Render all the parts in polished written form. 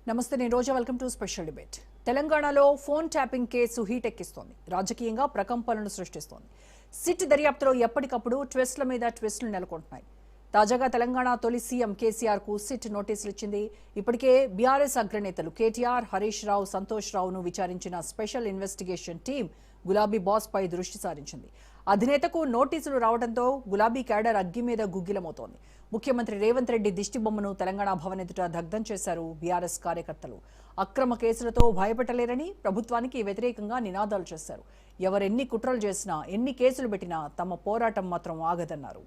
నమస్తే నేను రోజా welcome to special debate. తెలంగాణలో ఫోన్ ట్యాపింగ్ కేసు హీట్ ఎక్కిస్తోంది. రాజకీయంగా ప్రకంపనలు సృష్టిస్తోంది. సిట్ దర్యాప్తులో ఎప్పటికప్పుడు ట్విస్ట్ల మీద ట్విస్టులు నెలకొంటున్నాయి. తాజాగా తెలంగాణ తొలి సీఎం కేసీఆర్ కు సిట్ నోటీసులు ఇచ్చింది. ఇప్పటికే బీఆర్ఎస్ అగ్రనేతలు కేటీఆర్, హరీష్ రావు, సంతోష్ రావును విచారించిన స్పెషల్ ఇన్వెస్టిగేషన్ టీం గులాబీ బాస్ పై దృష్టి సారించింది. అధినేతకు నోటీసులు రావడంతో గులాబీ క్యాడర్ అగ్గి మీద గుగ్గిలమవుతోంది. ముఖ్యమంత్రి రేవంత్ రెడ్డి దిష్టిబొమ్మను తెలంగాణ భవన్ ఎదుట దగ్ధం చేశారు బీఆర్ఎస్ కార్యకర్తలు. అక్రమ కేసులతో భయపెట్టలేరని ప్రభుత్వానికి వ్యతిరేకంగా నినాదాలు చేశారు. ఎవరెన్ని కుట్రలు చేసినా, ఎన్ని కేసులు పెట్టినా తమ పోరాటం మాత్రం ఆగదన్నారు.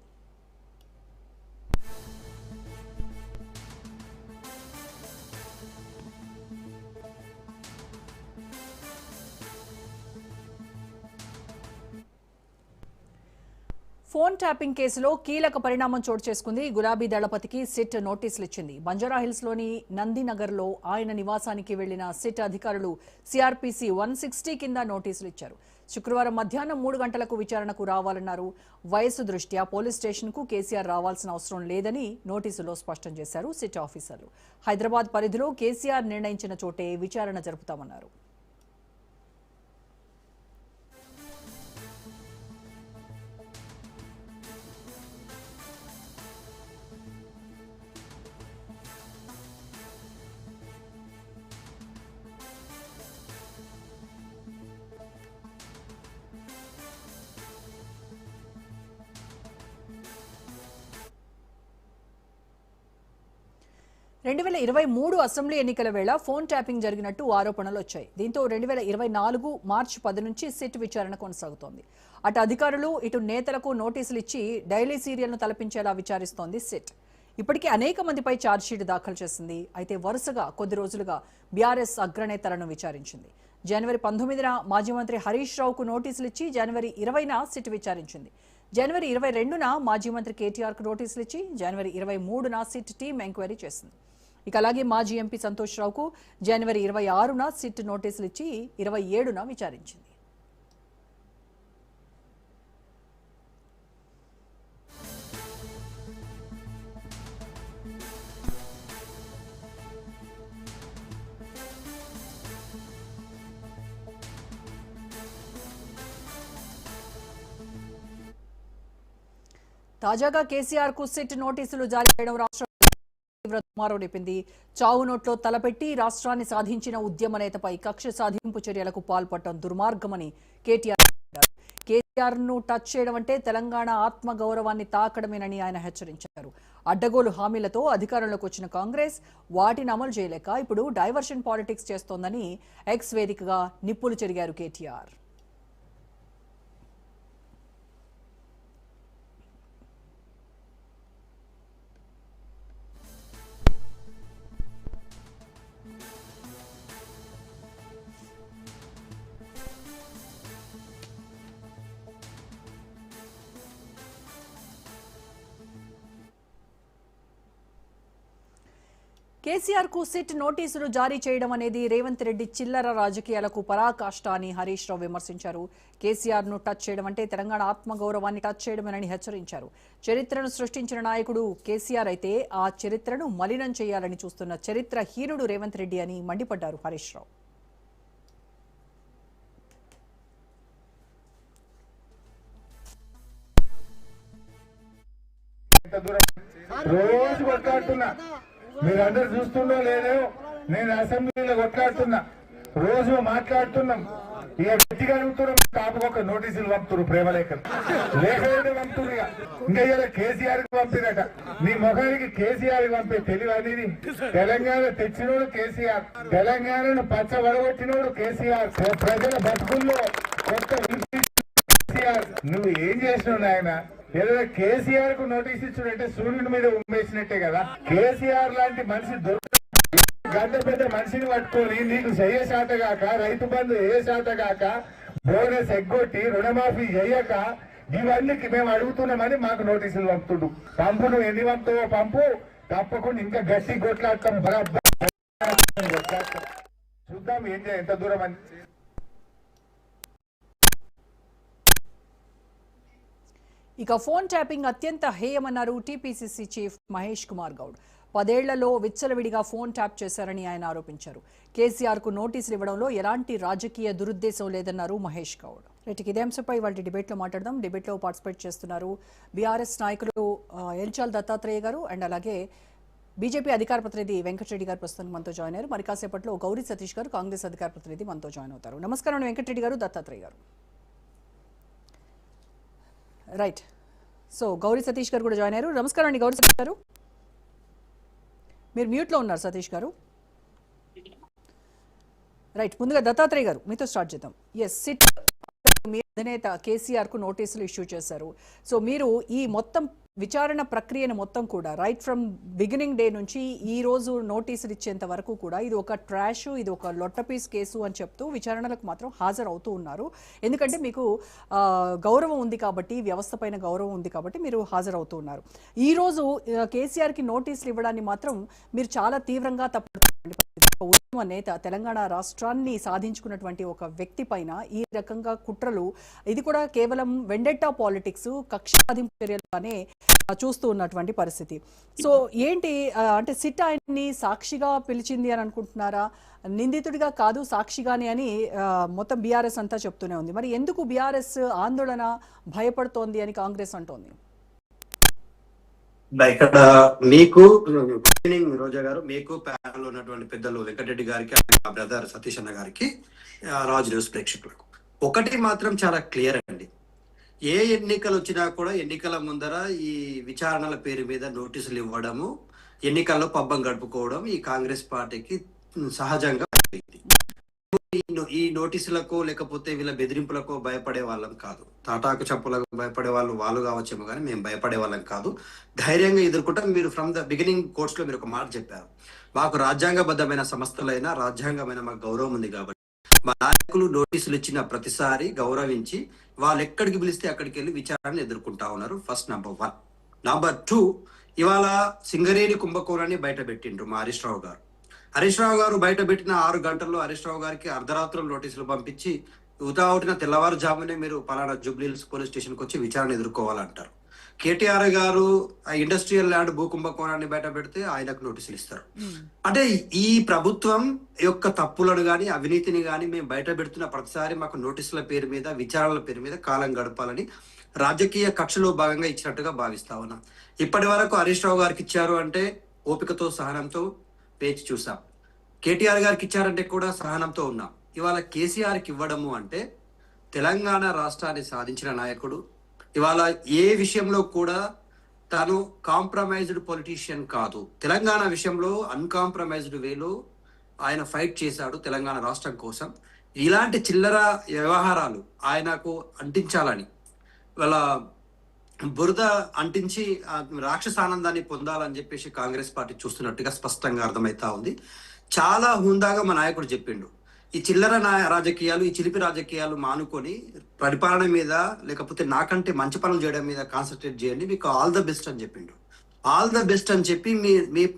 ఫోన్ ట్యాపింగ్ కేసులో కీలక పరిణామం చోటు చేసుకుంది. గులాబీ దళపతికి సిట్ నోటీసులు ఇచ్చింది. బంజారాహిల్స్లోని నందినగర్లో ఆయన నివాసానికి వెళ్లిన సిట్ అధికారులు సిఆర్పిసి 160 కింద నోటీసులు ఇచ్చారు. శుక్రవారం మధ్యాహ్నం 3 గంటలకు విచారణకు రావాలన్నారు. వయసు దృష్ట్యా పోలీస్ స్టేషన్కు కేసీఆర్ రావాల్సిన అవసరం లేదని నోటీసులో స్పష్టం చేశారు సిట్ ఆఫీసర్లు. హైదరాబాద్ పరిధిలో కేసీఆర్ నిర్ణయించిన చోటే విచారణ జరుపుతామన్నారు. రెండు 2023 అసెంబ్లీ ఎన్నికల వేళ ఫోన్ ట్యాపింగ్ జరిగినట్టు ఆరోపణలు వచ్చాయి. దీంతో 2024 మార్చి 10 నుంచి సిట్ విచారణ కొనసాగుతోంది. అటు అధికారులు, ఇటు నేతలకు నోటీసులు ఇచ్చి డైలీ సీరియల్ను తలపించేలా విచారిస్తోంది సిట్. ఇప్పటికే అనేక మందిపై ఛార్జ్షీట్ దాఖలు చేసింది. అయితే వరుసగా కొద్ది రోజులుగా బీఆర్ఎస్ అగ్రనేతలను విచారించింది. జనవరి 19న మాజీ మంత్రి హరీష్ రావుకు నోటీసులు ఇచ్చి జనవరి 20న సిట్ విచారించింది. జనవరి 22న మాజీ మంత్రి కేటీఆర్కు నోటీసులు ఇచ్చి జనవరి 23న సిట్ టీం ఎంక్వైరీ చేసింది. ఇక అలాగే మాజీ ఎంపీ సంతోష్ రావుకు జనవరి 26న సిట్ నోటీసులు ఇచ్చి 27న విచారించింది. తాజాగా కేసీఆర్ కు సిట్ నోటీసులు జారీ చేయడం రాష్ట్ర దుమారం రేపింది. చావు నోట్లో తలపెట్టి రాష్ట్రాన్ని సాధించిన ఉద్యమ నేతపై కక్ష సాధింపు చర్యలకు పాల్పడటం దుర్మార్గమని కేటీఆర్ అన్నారు. కేసీఆర్ ను టచ్ చేయడం అంటే తెలంగాణ ఆత్మ గౌరవాన్ని తాకడమేనని ఆయన హెచ్చరించారు. అడ్డగోలు హామీలతో అధికారంలోకి వచ్చిన కాంగ్రెస్ వాటిని అమలు చేయలేక ఇప్పుడు డైవర్షన్ పాలిటిక్స్ చేస్తోందని ఎక్స్ వేదికగా నిప్పులు చెరిగారు కేటీఆర్. కేసీఆర్ కు సిట్ నోటీసులు జారీ చేయడం అనేది రేవంత్ రెడ్డి చిల్లర రాజకీయాలకు పరాకాష్ట అని హరీష్ రావు విమర్శించారు. కేసీఆర్ ను టచ్ చేయడం అంటే తెలంగాణ ఆత్మగౌరవాన్ని టచ్ చేయడమేనని హెచ్చరించారు. చరిత్రను సృష్టించిన నాయకుడు కేసీఆర్ అయితే ఆ చరిత్రను మలినం చేయాలని చూస్తున్న చరిత్రహీనుడు రేవంత్ రెడ్డి అని మండిపడ్డారు హరీష్ రావు. రోజు కొట్లాడుతున్నా, మీరందరూ చూస్తుండో లేదో, నేను అసెంబ్లీలో కొట్లాడుతున్నా, రోజు మాట్లాడుతున్నాం. ఇక గట్టిగా అడుగుతున్నాం, కాపుకొక నోటీసులు పంపుతున్నారు, ప్రేమలేఖలు లేఖలు పంపుతున్నారు. ఇంకా ఇలా కేసీఆర్ కి పంపినట. నీ ముఖానికి కేసీఆర్ కి పంపే తెలివి అనేది. తెలంగాణ తెచ్చినోడు కేసీఆర్, తెలంగాణను పచ్చ వడగొట్టినోడు కేసీఆర్, ప్రజల బతుకుల్లో కొత్త కేసీఆర్. నువ్వు ఏం చేసినావు నాయన? ఏదైనా కేసీఆర్ కు నోటీస్ ఇచ్చుడంటే సూర్యుడి మీద ఉమ్మేసినట్టే కదా. కేసీఆర్ లాంటి మనిషి గంట పెద్ద మనిషిని పట్టుకొని నీకు చెయ్య శాతగాక, రైతు బంధు ఏ శాతగాక, బోనస్ ఎగ్గొట్టి రుణమాఫీ చెయ్యక, ఇవన్నీ మేము అడుగుతున్నామని మాకు నోటీసులు పంపుతుడు. పంపు నువ్వు ఎన్ని పంపుతావో పంపు, తప్పకుండా ఇంకా గట్టి కొట్లాడతాం. చూద్దాం ఏం చేయ ఎంత దూరం అని. ఇక ఫోన్ ట్యాపింగ్ అత్యంత హేయమన్నారు టీపీసీసీ చీఫ్ మహేష్ కుమార్ గౌడ్. 10 ఏళ్లలో విచ్చలవిడిగా ఫోన్ ట్యాప్ చేశారని ఆయన ఆరోపించారు. కేసీఆర్కు నోటీసులు ఇవ్వడంలో ఎలాంటి రాజకీయ దురుద్దేశం లేదన్నారు మహేష్ గౌడ్. రైట్, ఇదే అంశంపై వాళ్ళ డిబేట్లో మాట్లాడదాం. డిబేట్లో పార్టిసిపేట్ చేస్తున్నారు బీఆర్ఎస్ నాయకులు ఎల్చాల్ దత్తాత్రేయ గారు అండ్ అలాగే బీజేపీ అధికార ప్రతినిధి వెంకటరెడ్డి గారు ప్రస్తుతం మనతో జాయిన్ అయ్యారు. మరి కాసేపట్లో గౌరీ సతీష్ గారు కాంగ్రెస్ అధికార ప్రతినిధి మనతో జాయిన్ అవుతారు. నమస్కారం వెంకటరెడ్డి గారు, దత్తాత్రేయ గారు. రైట్, సో గౌరీ సతీష్ గారు కూడా జాయిన్ అయ్యారు. నమస్కారం అండి గౌరీ సతీష్ గారు, మీరు మ్యూట్లో ఉన్నారు సతీష్ గారు. రైట్, ముందుగా దత్తాత్రేయ గారు మీతో స్టార్ట్ చేద్దాం. ఎస్, సిట్ మీ అధినేత కేసీఆర్కు నోటీసులు ఇష్యూ చేశారు. సో మీరు ఈ మొత్తం విచారణ ప్రక్రియను మొత్తం కూడా రైట్ ఫ్రమ్ బిగినింగ్ డే నుంచి ఈ రోజు నోటీసులు ఇచ్చేంత వరకు కూడా ఇది ఒక ట్రాష్, ఇది ఒక లొట్టపీస్ కేసు అని చెప్తూ విచారణలకు మాత్రం హాజరవుతూ ఉన్నారు. ఎందుకంటే మీకు గౌరవం ఉంది కాబట్టి, వ్యవస్థ పైన గౌరవం ఉంది కాబట్టి మీరు హాజరవుతూ ఉన్నారు. ఈరోజు కేసీఆర్కి నోటీసులు ఇవ్వడాన్ని మాత్రం మీరు చాలా తీవ్రంగా తప్పుడుతున్నారు. ఉద్యమ నేత, తెలంగాణ రాష్ట్రాన్ని సాధించుకున్నటువంటి ఒక వ్యక్తి పైన ఈ రకంగా కుట్రలు, ఇది కూడా కేవలం వెండెట్టా పాలిటిక్స్, కక్ష సాధింపు చర్యలుగానే చూస్తూ ఉన్నటువంటి పరిస్థితి. సో ఏంటి అంటే సిట్ ఆయన్ని సాక్షిగా పిలిచింది అని అనుకుంటున్నారా? నిందితుడిగా కాదు సాక్షిగానే అని మొత్తం బీఆర్ఎస్ అంతా చెప్తూనే ఉంది. మరి ఎందుకు బీఆర్ఎస్ ఆందోళన, భయపడుతోంది అని కాంగ్రెస్ అంటోంది? ఇక్కడ మీకు రోజా గారు, మీకు ప్యానల్ ఉన్నటువంటి పెద్దలు వెంకటరెడ్డి గారికి, మా బ్రదర్ సతీష్ అన్న గారికి, రాజ్ న్యూస్ ప్రేక్షకులకు ఒకటి మాత్రం చాలా క్లియర్ అండి. ఏ ఎన్నికలు వచ్చినా కూడా ఎన్నికల ముందర ఈ విచారణల పేరు మీద నోటీసులు ఇవ్వడము, ఎన్నికల్లో పబ్బం గడుపుకోవడం ఈ కాంగ్రెస్ పార్టీకి సహజంగా ఈ నోటీసులకు లేకపోతే వీళ్ళ బెదిరింపులకు భయపడే వాళ్ళం కాదు. తాటాకు చప్పులకు భయపడే వాళ్ళు కావచ్చేమో కానీ మేము భయపడే వాళ్ళం కాదు. ధైర్యంగా ఎదుర్కొంటాం. మీరు ఫ్రమ్ ద బిగినింగ్ కోర్ట్స్ లో మీరు ఒక మాట చెప్పారు, మాకు రాజ్యాంగబద్ధమైన సంస్థలైనా రాజ్యాంగమైన మాకు గౌరవం ఉంది కాబట్టి మా నాయకులు నోటీసులు ఇచ్చిన ప్రతిసారి గౌరవించి వాళ్ళు ఎక్కడికి పిలిస్తే అక్కడికి వెళ్ళి విచారాన్ని ఎదుర్కొంటా ఉన్నారు. First number 1. నంబర్ 2, ఇవాళ సింగరేణి కుంభకోణాన్ని బయట పెట్టిండ్రు మా హరీష్ రావు గారు. హరీష్ రావు గారు బయట పెట్టిన 6 గంటల్లో హరీష్ రావు గారికి అర్ధరాత్రులు నోటీసులు పంపించి ఉతావుటిన తెల్లవారుజామునే మీరు పలానా జూబ్లీహిల్స్ పోలీస్ స్టేషన్కి వచ్చి విచారణ ఎదుర్కోవాలంటారు. కేటీఆర్ గారు ఆ ఇండస్ట్రియల్ ల్యాండ్ భూ కుంభకోణాన్ని బయట పెడితే ఆయనకు నోటీసులు ఇస్తారు. అంటే ఈ ప్రభుత్వం యొక్క తప్పులను గాని అవినీతిని గాని మేము బయట పెడుతున్న ప్రతిసారి మాకు నోటీసుల పేరు మీద, విచారణల పేరు మీద కాలం గడపాలని రాజకీయ కక్షలో భాగంగా ఇచ్చినట్టుగా భావిస్తా ఉన్నాం. ఇప్పటి వరకు హరీష్ రావు గారికి ఇచ్చారు అంటే ఓపికతో, సహనంతో వేచి చూసాం. కేటీఆర్ గారికి ఇచ్చారంటే కూడా సహనంతో ఉన్నాం. ఇవాళ కేసీఆర్కి ఇవ్వడము అంటే తెలంగాణ రాష్ట్రాన్ని సాధించిన నాయకుడు, ఇవాళ ఏ విషయంలో కూడా తను కాంప్రమైజ్డ్ పొలిటీషియన్ కాదు. తెలంగాణ విషయంలో అన్కాంప్రమైజ్డ్ వేలో ఆయన ఫైట్ చేశాడు తెలంగాణ రాష్ట్రం కోసం. ఇలాంటి చిల్లర వ్యవహారాలు ఆయనకు అంటించాలని, వాళ్ళ బురద అంటించి రాక్షస ఆనందాన్ని పొందాలని చెప్పేసి కాంగ్రెస్ పార్టీ చూస్తున్నట్టుగా స్పష్టంగా అర్థమైతా ఉంది. చాలా హుందాగా మా నాయకుడు చెప్పిండు, ఈ చిల్లర రాజకీయాలు, ఈ చిలిపి రాజకీయాలు మానుకొని పరిపాలన మీద లేకపోతే నాకంటే మంచి పనులు చేయడం మీద కాన్సన్ట్రేట్ చేయండి, మీకు ఆల్ ద బెస్ట్ అని చెప్పిండు. ఆల్ ద బెస్ట్ అని చెప్పి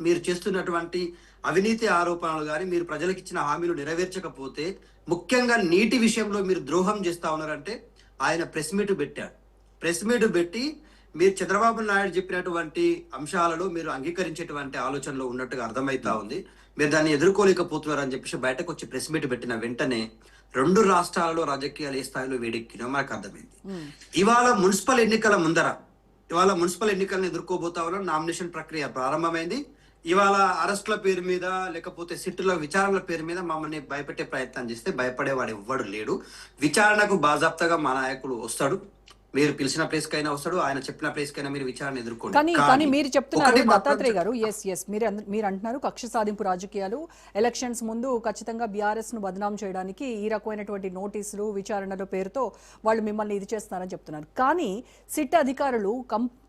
మీరు చేస్తున్నటువంటి అవినీతి ఆరోపణలు కానీ, మీరు ప్రజలకు ఇచ్చిన హామీలు నెరవేర్చకపోతే, ముఖ్యంగా నీటి విషయంలో మీరు ద్రోహం చేస్తా ఉన్నారంటే ఆయన ప్రెస్ మీట్ పెట్టాడు. ప్రెస్ మీట్ పెట్టి మీరు చంద్రబాబు నాయుడు చెప్పినటువంటి అంశాలలో మీరు అంగీకరించేటువంటి ఆలోచనలో ఉన్నట్టుగా అర్థమైతా ఉంది. మీరు దాన్ని ఎదుర్కోలేకపోతున్నారు అని చెప్పేసి బయటకు వచ్చి ప్రెస్ మీట్ పెట్టిన వెంటనే 2 రాష్ట్రాలలో రాజకీయాలు ఏ స్థాయిలో వేడెక్కినో మనకు అర్థమైంది. ఇవాళ మున్సిపల్ ఎన్నికలను ఎదుర్కోబోతా ఉన్నాం. నామినేషన్ ప్రక్రియ ప్రారంభమైంది. ఇవాళ అరెస్టుల పేరు మీద లేకపోతే సిట్టుల విచారణల పేరు మీద మమ్మల్ని భయపెట్టే ప్రయత్నం చేస్తే భయపడేవాడు ఎవ్వడు లేడు. విచారణకు బాజాప్తగా మా నాయకుడు వస్తాడు. మీరు పిలిచిన ప్లేస్ కైనా వస్తాడు, ఆయన చెప్పిన ప్లేస్ కైనా మీరు విచారణ ఎదుర్కోండి. కానీ మీరు చెప్తున్నారు దత్తాత్రేయ గారు, ఎస్ మీరు అంటున్నారు కక్ష సాధింపు రాజకీయాలు, ఎలక్షన్స్ ముందు ఖచ్చితంగా బీఆర్ఎస్ ను బదనాం చేయడానికి ఈ రకమైనటువంటి నోటీసులు, విచారణల పేరుతో వాళ్ళు మిమ్మల్ని ఇది చేస్తున్నారని చెప్తున్నారు. కానీ సిట్ అధికారులు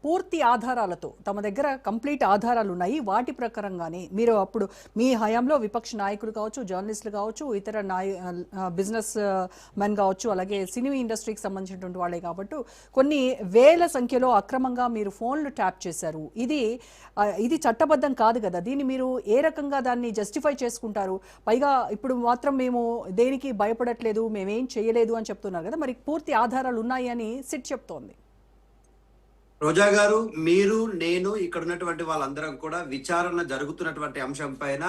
పూర్తి ఆధారాలతో, తమ దగ్గర కంప్లీట్ ఆధారాలు ఉన్నాయి, వాటి ప్రకారంగానే మీరు అప్పుడు మీ హయాంలో విపక్ష నాయకులు కావచ్చు, జర్నలిస్టులు కావచ్చు, ఇతర బిజినెస్ మెన్ కావచ్చు, అలాగే సినీ ఇండస్ట్రీకి సంబంధించినటువంటి వాళ్ళే కాబట్టి కొన్ని వేల సంఖ్యలో అక్రమంగా మీరు ఫోన్లు ట్యాప్ చేశారు. ఇది చట్టబద్ధం కాదు కదా. దీన్ని మీరు ఏ రకంగా దాన్ని జస్టిఫై చేసుకుంటారు? పైగా ఇప్పుడు మాత్రం మేము దేనికి భయపడట్లేదు, మేమేం చేయలేదు అని చెప్తున్నారు కదా. మరి పూర్తి ఆధారాలు ఉన్నాయి అని సిట్ చెప్తోంది. రోజా గారు, మీరు నేను ఇక్కడ ఉన్నటువంటి వాళ్ళందరం కూడా విచారణ జరుగుతున్నటువంటి అంశం పైన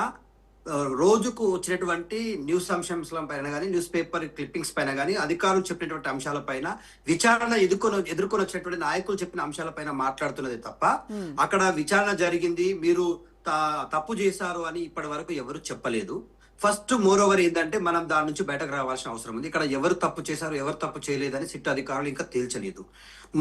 రోజుకు వచ్చినటువంటి న్యూస్ అంశాల పైన కానీ, న్యూస్ పేపర్ క్లిప్పింగ్స్ పైన కానీ, అధికారులు చెప్పినటువంటి అంశాల పైన, విచారణ ఎదుర్కొని వచ్చినటువంటి నాయకులు చెప్పిన అంశాల పైన మాట్లాడుతున్నది తప్ప అక్కడ విచారణ జరిగింది, మీరు తప్పు చేశారు అని ఇప్పటి వరకు ఎవరు చెప్పలేదు. ఫస్ట్ మోర్ ఓవర్ ఏంటంటే మనం దాని నుంచి బయటకు రావాల్సిన అవసరం ఉంది. ఇక్కడ ఎవరు తప్పు చేశారు, ఎవరు తప్పు చేయలేదని సిట్ అధికారులు ఇంకా తేల్చలేదు.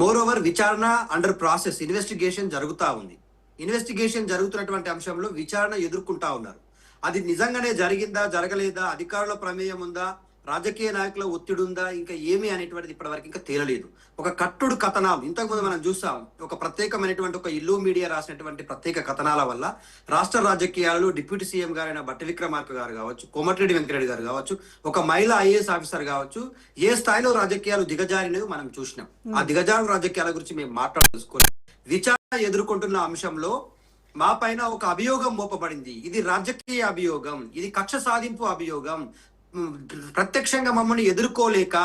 మోర్ ఓవర్ విచారణ అండర్ ప్రాసెస్, ఇన్వెస్టిగేషన్ జరుగుతా ఉంది. ఇన్వెస్టిగేషన్ జరుగుతున్నటువంటి అంశంలో విచారణ ఎదుర్కొంటా ఉన్నారు. అది నిజంగానే జరిగిందా, జరగలేదా, అధికారుల ప్రమేయం ఉందా, రాజకీయ నాయకుల ఒత్తిడి ఉందా, ఇంకా ఏమి అనేటువంటిది ఇప్పటివరకు ఇంకా తేలలేదు. ఒక కట్టుడు కథనాలు ఇంతకుముందు మనం చూసాం. ఒక ప్రత్యేకమైనటువంటి ఒక ఇల్లు మీడియా రాసినటువంటి ప్రత్యేక కథనాల వల్ల రాష్ట్ర రాజకీయాలు డిప్యూటీ సీఎం గారైన బట్టి విక్రమార్క గారు కావచ్చు, కోమటిరెడ్డి వెంకటరెడ్డి గారు కావచ్చు, ఒక మహిళా ఐఏఎస్ ఆఫీసర్ కావచ్చు, ఏ స్థాయిలో రాజకీయాలు దిగజారినవి మనం చూసినాం. ఆ దిగజారు రాజకీయాల గురించి మేము మాట్లాడుకోవాలి. విచారణ ఎదుర్కొంటున్న అంశంలో మా పైన ఒక అభియోగం మోపబడింది. ఇది రాజకీయ అభియోగం, ఇది కక్ష సాధింపు అభియోగం. ప్రత్యక్షంగా మమ్మల్ని ఎదుర్కోలేక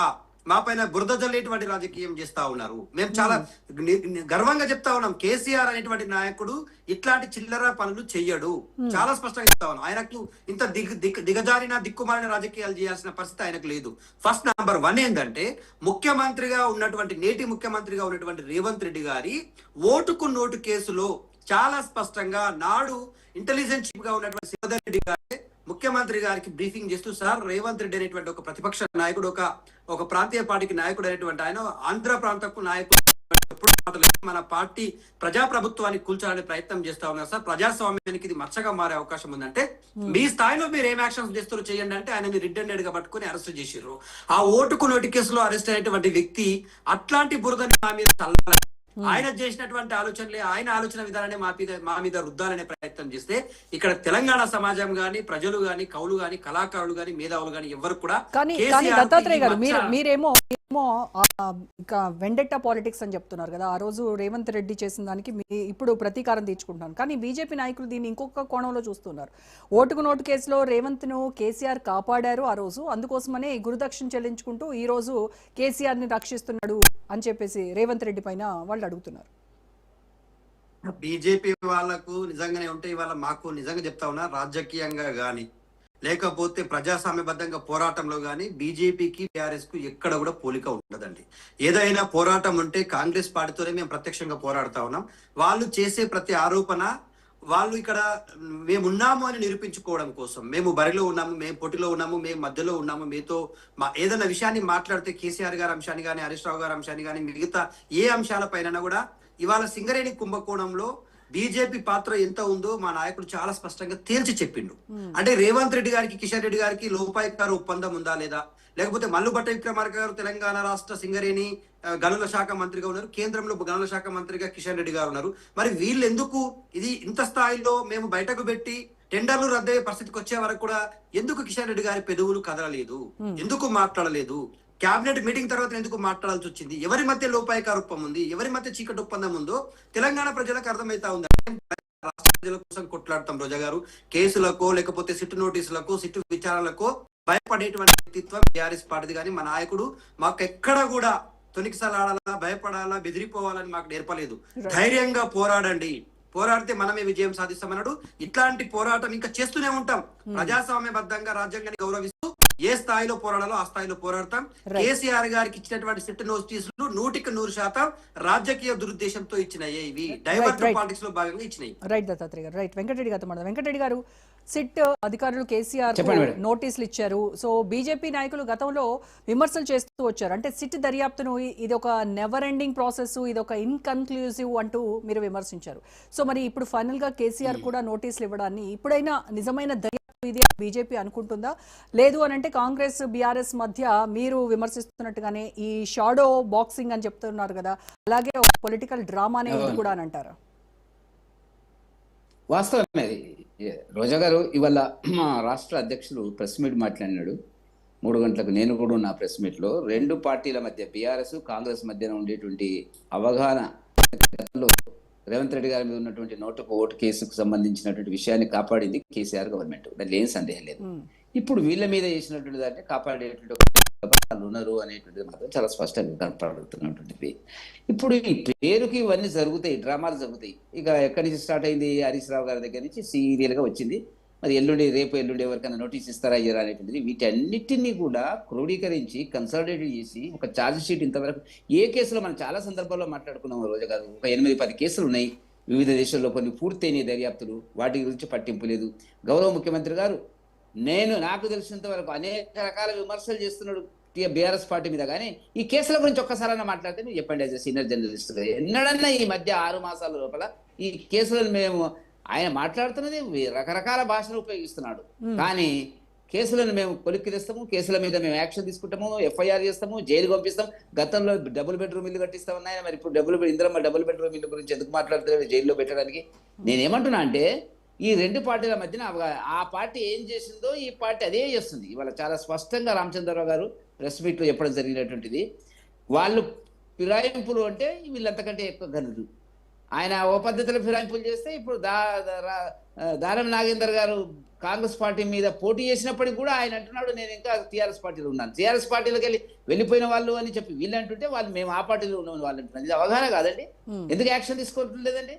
మా పైన బురద జల్లేటువంటి రాజకీయం చేస్తా ఉన్నారు. మేము చాలా గర్వంగా చెప్తా ఉన్నాం, కేసీఆర్ అనేటువంటి నాయకుడు ఇట్లాంటి చిల్లర పనులు చెయ్యడు. చాలా స్పష్టంగా చెప్తా ఉన్నాం. ఆయనకు ఇంత దిగజారిన దిక్కుమాలిన రాజకీయాలు చేయాల్సిన పరిస్థితి ఆయనకు లేదు. ఫస్ట్ నంబర్ 1 ఏంటంటే, నేటి ముఖ్యమంత్రిగా ఉన్నటువంటి రేవంత్ రెడ్డి గారి ఓటుకు నోటు కేసులో చాలా స్పష్టంగా నాడు ఇంటెలిజెన్స్ చీఫ్ గా ఉన్నటువంటి శివధర్ రెడ్డి గారి ముఖ్యమంత్రి గారికి బ్రీఫింగ్ చేస్తూ, సార్ రేవంత్ రెడ్డి అనేటువంటి ఒక ప్రతిపక్ష నాయకుడు, ఒక ప్రాంతీయ పార్టీకి నాయకుడు అనేటువంటి ఆయన ఆంధ్ర ప్రాంతపు నాయకుడు, మన పార్టీ ప్రజాప్రభుత్వాన్ని కూల్చాలనే ప్రయత్నం చేస్తా ఉన్నారు సార్, ప్రజాస్వామ్యానికి ఇది మచ్చగా మారే అవకాశం ఉందంటే మీ స్థాయిలో మీరు ఏం యాక్షన్స్ చేస్తారో చేయండి అంటే ఆయనని రెడ్ హ్యాండెడ్ గా పట్టుకుని అరెస్ట్ చేసిర్రు. ఆ ఓటుకు నోటు కేసులో అరెస్ట్ అయినటువంటి వ్యక్తి అట్లాంటి బురదని మా మీద చల్లాలి, ఆయన చేసినటువంటి ఆలోచనలే, ఆయన ఆలోచన విధానాన్ని మా మీద రుద్దాలనే ప్రయత్నం చేస్తే ఇక్కడ తెలంగాణ సమాజం గాని, ప్రజలు గాని, కవులు గాని, కళాకారులు గాని, మేధావులు గాని ఎవరు కూడా. కానీ దత్తాత్రేయ గారు మీరేమో ఇంకా వెండెట్టా పాలిటిక్స్ అని చెప్తున్నారు కదా. ఆ రోజు రేవంత్ రెడ్డి చేసిన దానికి ఇప్పుడు ప్రతీకారం తీర్చుకుంటున్నాను. కానీ బీజేపీ నాయకులు దీన్ని ఇంకొక కోణంలో చూస్తున్నారు. ఓటుకు నోటు కేసులో రేవంత్ ను కేసీఆర్ కాపాడారు ఆ రోజు, అందుకోసమనే గురుదక్షిణ చెల్లించుకుంటూ ఈ రోజు కేసీఆర్ ని రక్షిస్తున్నాడు అని చెప్పేసి రేవంత్ రెడ్డి పైన వాళ్ళు అడుగుతున్నారు. బీజేపీ వాళ్ళకు నిజంగానే ఉంటే ఇవాళ మాకు నిజంగా చెప్తా ఉన్నా, రాజకీయంగా గాని లేకపోతే ప్రజాస్వామ్యబద్ధంగా పోరాటంలో గానీ బీజేపీకి, టీఆర్ఎస్ కు ఎక్కడ కూడా పోలిక ఉండదండి. ఏదైనా పోరాటం ఉంటే కాంగ్రెస్ పార్టీతోనే మేము ప్రత్యక్షంగా పోరాడుతా ఉన్నాం. వాళ్ళు చేసే ప్రతి ఆరోపణ వాళ్ళు ఇక్కడ మేమున్నాము అని నిరూపించుకోవడం కోసం, మేము బరిలో ఉన్నాము, మేము పోటీలో ఉన్నాము, మేము మధ్యలో ఉన్నాము, మీతో ఏదైనా విషయాన్ని మాట్లాడితే కేసీఆర్ గారి అంశాన్ని కానీ, హరీష్ రావు గారి అంశాన్ని కానీ, మిగతా ఏ అంశాలపైన కూడా ఇవాళ సింగరేణి కుంభకోణంలో బీజేపీ పాత్ర ఎంత ఉందో మా నాయకుడు చాలా స్పష్టంగా తేల్చి చెప్పిండు. అంటే రేవంత్ రెడ్డి గారికి, కిషన్ రెడ్డి గారికి లోపాయికారు ఒప్పందం ఉందా లేదా, లేకపోతే మల్లుబట్ట విక్రమార్క గారు తెలంగాణ రాష్ట్ర సింగరేణి గనుల శాఖ మంత్రిగా ఉన్నారు, కేంద్రంలో గనుల శాఖ మంత్రిగా కిషన్ రెడ్డి గారు ఉన్నారు. మరి వీళ్ళు ఎందుకు ఇది ఇంత స్థాయిలో మేము బయటకు పెట్టి టెండర్లు రద్దయ్యే పరిస్థితికి వచ్చే వరకు కూడా ఎందుకు కిషన్ రెడ్డి గారి పెదవులు కదలలేదు, ఎందుకు మాట్లాడలేదు, క్యాబినెట్ మీటింగ్ తర్వాత ఎందుకు మాట్లాడాల్సి వచ్చింది, ఎవరి మధ్య లోపాయకారూపం ఉంది, ఎవరి మధ్య చీకటి ఒప్పందం ఉందో తెలంగాణ ప్రజలకు అర్థమైతా ఉంది. రాష్ట్ర ప్రజల కోసం కొట్లాడతాం రోజా గారు. కేసులకో లేకపోతే సిట్టు నోటీసులకో, సిట్టు విచారణలకో భయపడేటువంటి వ్యక్తిత్వం టీఆర్ఎస్ పార్టీది. కానీ మా నాయకుడు మాకు ఎక్కడ కూడా తొనికిసలాడాలా, భయపడాలా, బెదిరిపోవాలని మాకు నేర్పలేదు. ధైర్యంగా పోరాడండి, పోరాడితే మనమే విజయం సాధిస్తామన్నాడు. ఇట్లాంటి పోరాటం ఇంకా చేస్తూనే ఉంటాం. ప్రజాస్వామ్యబద్ధంగా రాజ్యాంగాన్ని గౌరవిస్తూ ఏ స్థాయిలో పోరాడాలో ఆ స్థాయిలో పోరాడతాం. కేసీఆర్ గారికి ఇచ్చినటువంటి సిట్ నోటీసులు 100% రాజకీయ దురుద్దేశంతో ఇచ్చినాయి, ఇవి డైవర్ట్ పాలిటిక్స్ లో భాగంగా ఇచ్చినాయి. రైట్ దత్తాత్రేయ గారు. రైట్ వెంకటరెడ్డి గారు మాట్లాడారు. వెంకటరెడ్డి గారు, సిట్ అధికారులు కేసీఆర్ నోటీసులు ఇచ్చారు. సో బీజేపీ నాయకులు గతంలో విమర్శలు చేస్తూ వచ్చారు. అంటే సిట్ దర్యాప్తును ఇది ఒక నెవర్ ఎండింగ్ ప్రాసెస్, ఇది ఒక ఇన్కన్క్లూజివ్ అంటూ మీరు విమర్శించారు. సో మరి ఇప్పుడు ఫైనల్ గా కేసీఆర్ కూడా నోటీసులు ఇవ్వడాన్ని ఇప్పుడైనా నిజమైన ఇది బీజేపీ అనుకుంటుందా, లేదు అని అంటే కాంగ్రెస్ బీఆర్ఎస్ మధ్య మీరు విమర్శిస్తున్నట్టుగానే ఈ షాడో బాక్సింగ్ అని చెప్తున్నారు కదా, అలాగే ఒక పొలిటికల్ డ్రామానే ఇది కూడా అని అంటారా? వాస్తవమే రోజా గారు. ఇవాళ మా రాష్ట్ర అధ్యక్షులు ప్రెస్ మీట్ మాట్లాడినాడు 3 గంటలకు. నేను కూడా ఉన్న ప్రెస్ మీట్ లో 2 పార్టీల మధ్య, బీఆర్ఎస్ కాంగ్రెస్ మధ్యన ఉండేటువంటి అవగాహన, రేవంత్ రెడ్డి గారి మీద ఉన్నటువంటి ఓటు కేసుకు సంబంధించినటువంటి విషయాన్ని కాపాడింది కేసీఆర్ గవర్నమెంట్, దాంట్లో ఏం సందేహం లేదు. ఇప్పుడు వీళ్ళ మీద చేసినటువంటి దాన్ని కాపాడేటువంటి వాళ్ళు ఉన్నారు అనేటువంటిది మాత్రం చాలా స్పష్టంగా కనపడుతున్నటువంటిది. ఇప్పుడు ఈ పేరుకి ఇవన్నీ జరుగుతాయి, డ్రామాలు జరుగుతాయి. ఇక ఎక్కడి నుంచి స్టార్ట్ అయింది? హరీష్ రావు గారి దగ్గర నుంచి సీరియల్గా వచ్చింది. మరి రేపు ఎల్లుండి ఎవరికైనా నోటీస్ ఇస్తారా అయ్యారా అనేటువంటిది వీటన్నిటినీ కూడా క్రోడీకరించి కన్సల్టేట్ చేసి ఒక ఛార్జ్ షీట్ ఇంతవరకు ఏ కేసులో మనం చాలా సందర్భాల్లో మాట్లాడుకున్నాం రోజా గారు. ఒక 8-10 కేసులు ఉన్నాయి వివిధ దేశాల్లో, కొన్ని పూర్తయిన దర్యాప్తులు, వాటి గురించి పట్టింపు లేదు. గౌరవ ముఖ్యమంత్రి గారు నాకు తెలిసినంత వరకు అనేక రకాల విమర్శలు చేస్తున్నాడు బీఆర్ఎస్ పార్టీ మీద, కానీ ఈ కేసుల గురించి ఒక్కసారైనా మాట్లాడితే మీరు చెప్పండి యాజ్ సీనియర్ జర్నలిస్ట్ గా. ఎన్నడన్నా ఈ మధ్య 6 మాసాల లోపల ఈ కేసులను మేము ఆయన మాట్లాడుతున్నది రకరకాల భాషలు ఉపయోగిస్తున్నాడు, కానీ కేసులను మేము కొలిక్కి తెస్తాము, కేసుల మీద మేము యాక్షన్ తీసుకుంటాము, ఎఫ్ఐఆర్ చేస్తాము, జైలు పంపిస్తాం. గతంలో డబుల్ బెడ్రూమ్ ఇల్లు కట్టిస్తామన్నాయి, మరి ఇప్పుడు డబుల్ బెడ్రూమ్ ఇల్లు గురించి ఎందుకు మాట్లాడుతున్నారు జైల్లో పెట్టడానికి? నేనేమంటున్నా అంటే ఈ రెండు పార్టీల మధ్యన ఆ పార్టీ ఏం చేసిందో ఈ పార్టీ అదే చేస్తుంది. ఇవాళ చాలా స్పష్టంగా రామచంద్రరావు గారు ప్రెస్ మీట్లో చెప్పడం జరిగినటువంటిది. వాళ్ళు ఫిరాయింపులు అంటే వీళ్ళంతకంటే ఎక్కువ గనులు. ఆయన ఓ పద్ధతిలో ఫిరాయింపులు చేస్తే ఇప్పుడు దారం నాగేందర్ గారు కాంగ్రెస్ పార్టీ మీద పోటీ చేసినప్పటికీ కూడా ఆయన అంటున్నాడు నేను ఇంకా టీఆర్ఎస్ పార్టీలో ఉన్నాను. టీఆర్ఎస్ పార్టీలోకి వెళ్ళిపోయిన వాళ్ళు అని చెప్పి వీళ్ళు అంటుంటే వాళ్ళు మేము ఆ పార్టీలో ఉన్నామని వాళ్ళు అంటున్నారు. ఇది అవగాహన కాదండి? ఎందుకు యాక్షన్ తీసుకోవట్లేదండి?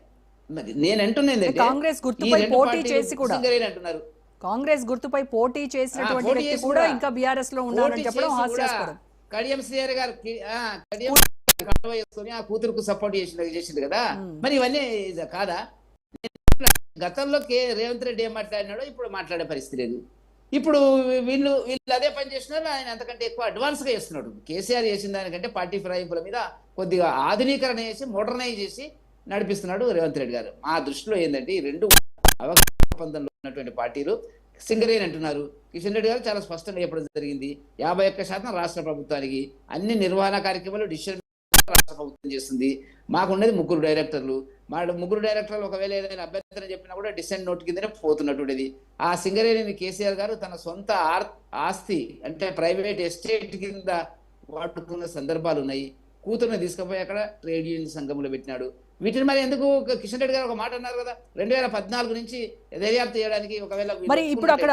మరి నేను అంటున్నాను కాంగ్రెస్ గుర్తుపై పోటీ చేసి కూడా అంటున్నారు. కాంగ్రెస్ గుర్తుపై పోటీ చేసినటువంటి వ్యక్తి కూడా ఇంకా బీఆర్ఎస్ లో ఉన్నారని చెప్పడం హాస్యాస్పదం. కడియం శ్రీహరి గారు వేసుకొని ఆ కూతురుకు సపోర్ట్ చేసింది కదా, మరి ఇవన్నీ కాదా? గతంలో రేవంత్ రెడ్డి ఏం మాట్లాడినాడో ఇప్పుడు మాట్లాడే పరిస్థితి లేదు. ఇప్పుడు వీళ్ళు అదే పని చేసినారు, ఆయన అంతకంటే ఎక్కువ అడ్వాన్స్ గా చేస్తున్నాడు. కేసీఆర్ చేసిన దానికంటే పార్టీ ఫిరాయింపుల మీద కొద్దిగా ఆధునీకరణ చేసి మోడర్నైజ్ చేసి నడిపిస్తున్నాడు రేవంత్ రెడ్డి గారు. మా దృష్టిలో ఏంటంటే ఈ రెండు ఒప్పందంలో ఉన్నటువంటి పార్టీలు సింగరేణి అంటున్నారు. కిషన్ రెడ్డి గారు చాలా స్పష్టంగా చెప్పడం జరిగింది, 51% రాష్ట్ర ప్రభుత్వానికి, అన్ని నిర్వహణ కార్యక్రమాలు డిసిషన్ రాష్ట్ర ప్రభుత్వం చేస్తుంది. మాకున్నది 3 డైరెక్టర్లు. మా 3 డైరెక్టర్లు ఒకవేళ ఏదైనా అభ్యంతరం చెప్పినా కూడా డిసెంట్ నోట్ కిందనే పోతున్నటువంటిది. ఆ సింగరేణిని కేసీఆర్ గారు తన సొంత ఆస్తి అంటే ప్రైవేట్ ఎస్టేట్ కింద వాడుకున్న సందర్భాలు ఉన్నాయి. కూతురుని తీసుకుపోయి అక్కడ ట్రేడ్ యూనియన్ సంఘంలో పెట్టినాడు. వీటిని మరి ఎందుకు కిషన్ రెడ్డి గారు ఒక మాట అన్నారు కదా, 2014 నుంచి దర్యాప్తు చేయడానికి. ఒకవేళ మరి ఇప్పుడు అక్కడ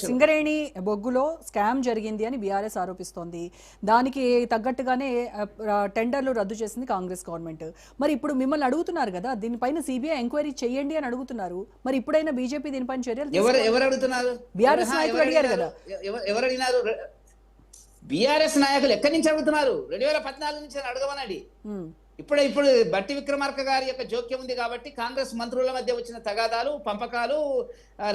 సింగరేణి బొగ్గులో స్కామ్ జరిగింది అని బీఆర్ఎస్ ఆరోపిస్తోంది. దానికి తగ్గట్టుగానే టెండర్లు రద్దు చేసింది కాంగ్రెస్ గవర్నమెంట్. మరి ఇప్పుడు మిమ్మల్ని అడుగుతున్నారు కదా, దీనిపైన సిబిఐ ఎంక్వైరీ చేయండి అని అడుగుతున్నారు. మరి ఇప్పుడైనా బీజేపీ దీనిపైన చర్యలు ఎవరు అడుగుతున్నారు? బీఆర్ఎస్ నాయకులు అడిగారు కదా. ఎవరు అడిగినారు? బీఆర్ఎస్ నాయకులు ఎక్కడి నుంచి అడుగుతున్నారు? 2014 నుంచి అడగమనండి. ఇప్పుడు బట్టి విక్రమార్క గారి యొక్క జోక్యం ఉంది కాబట్టి కాంగ్రెస్ మంత్రుల మధ్య వచ్చిన తగాదాలు, పంపకాలు,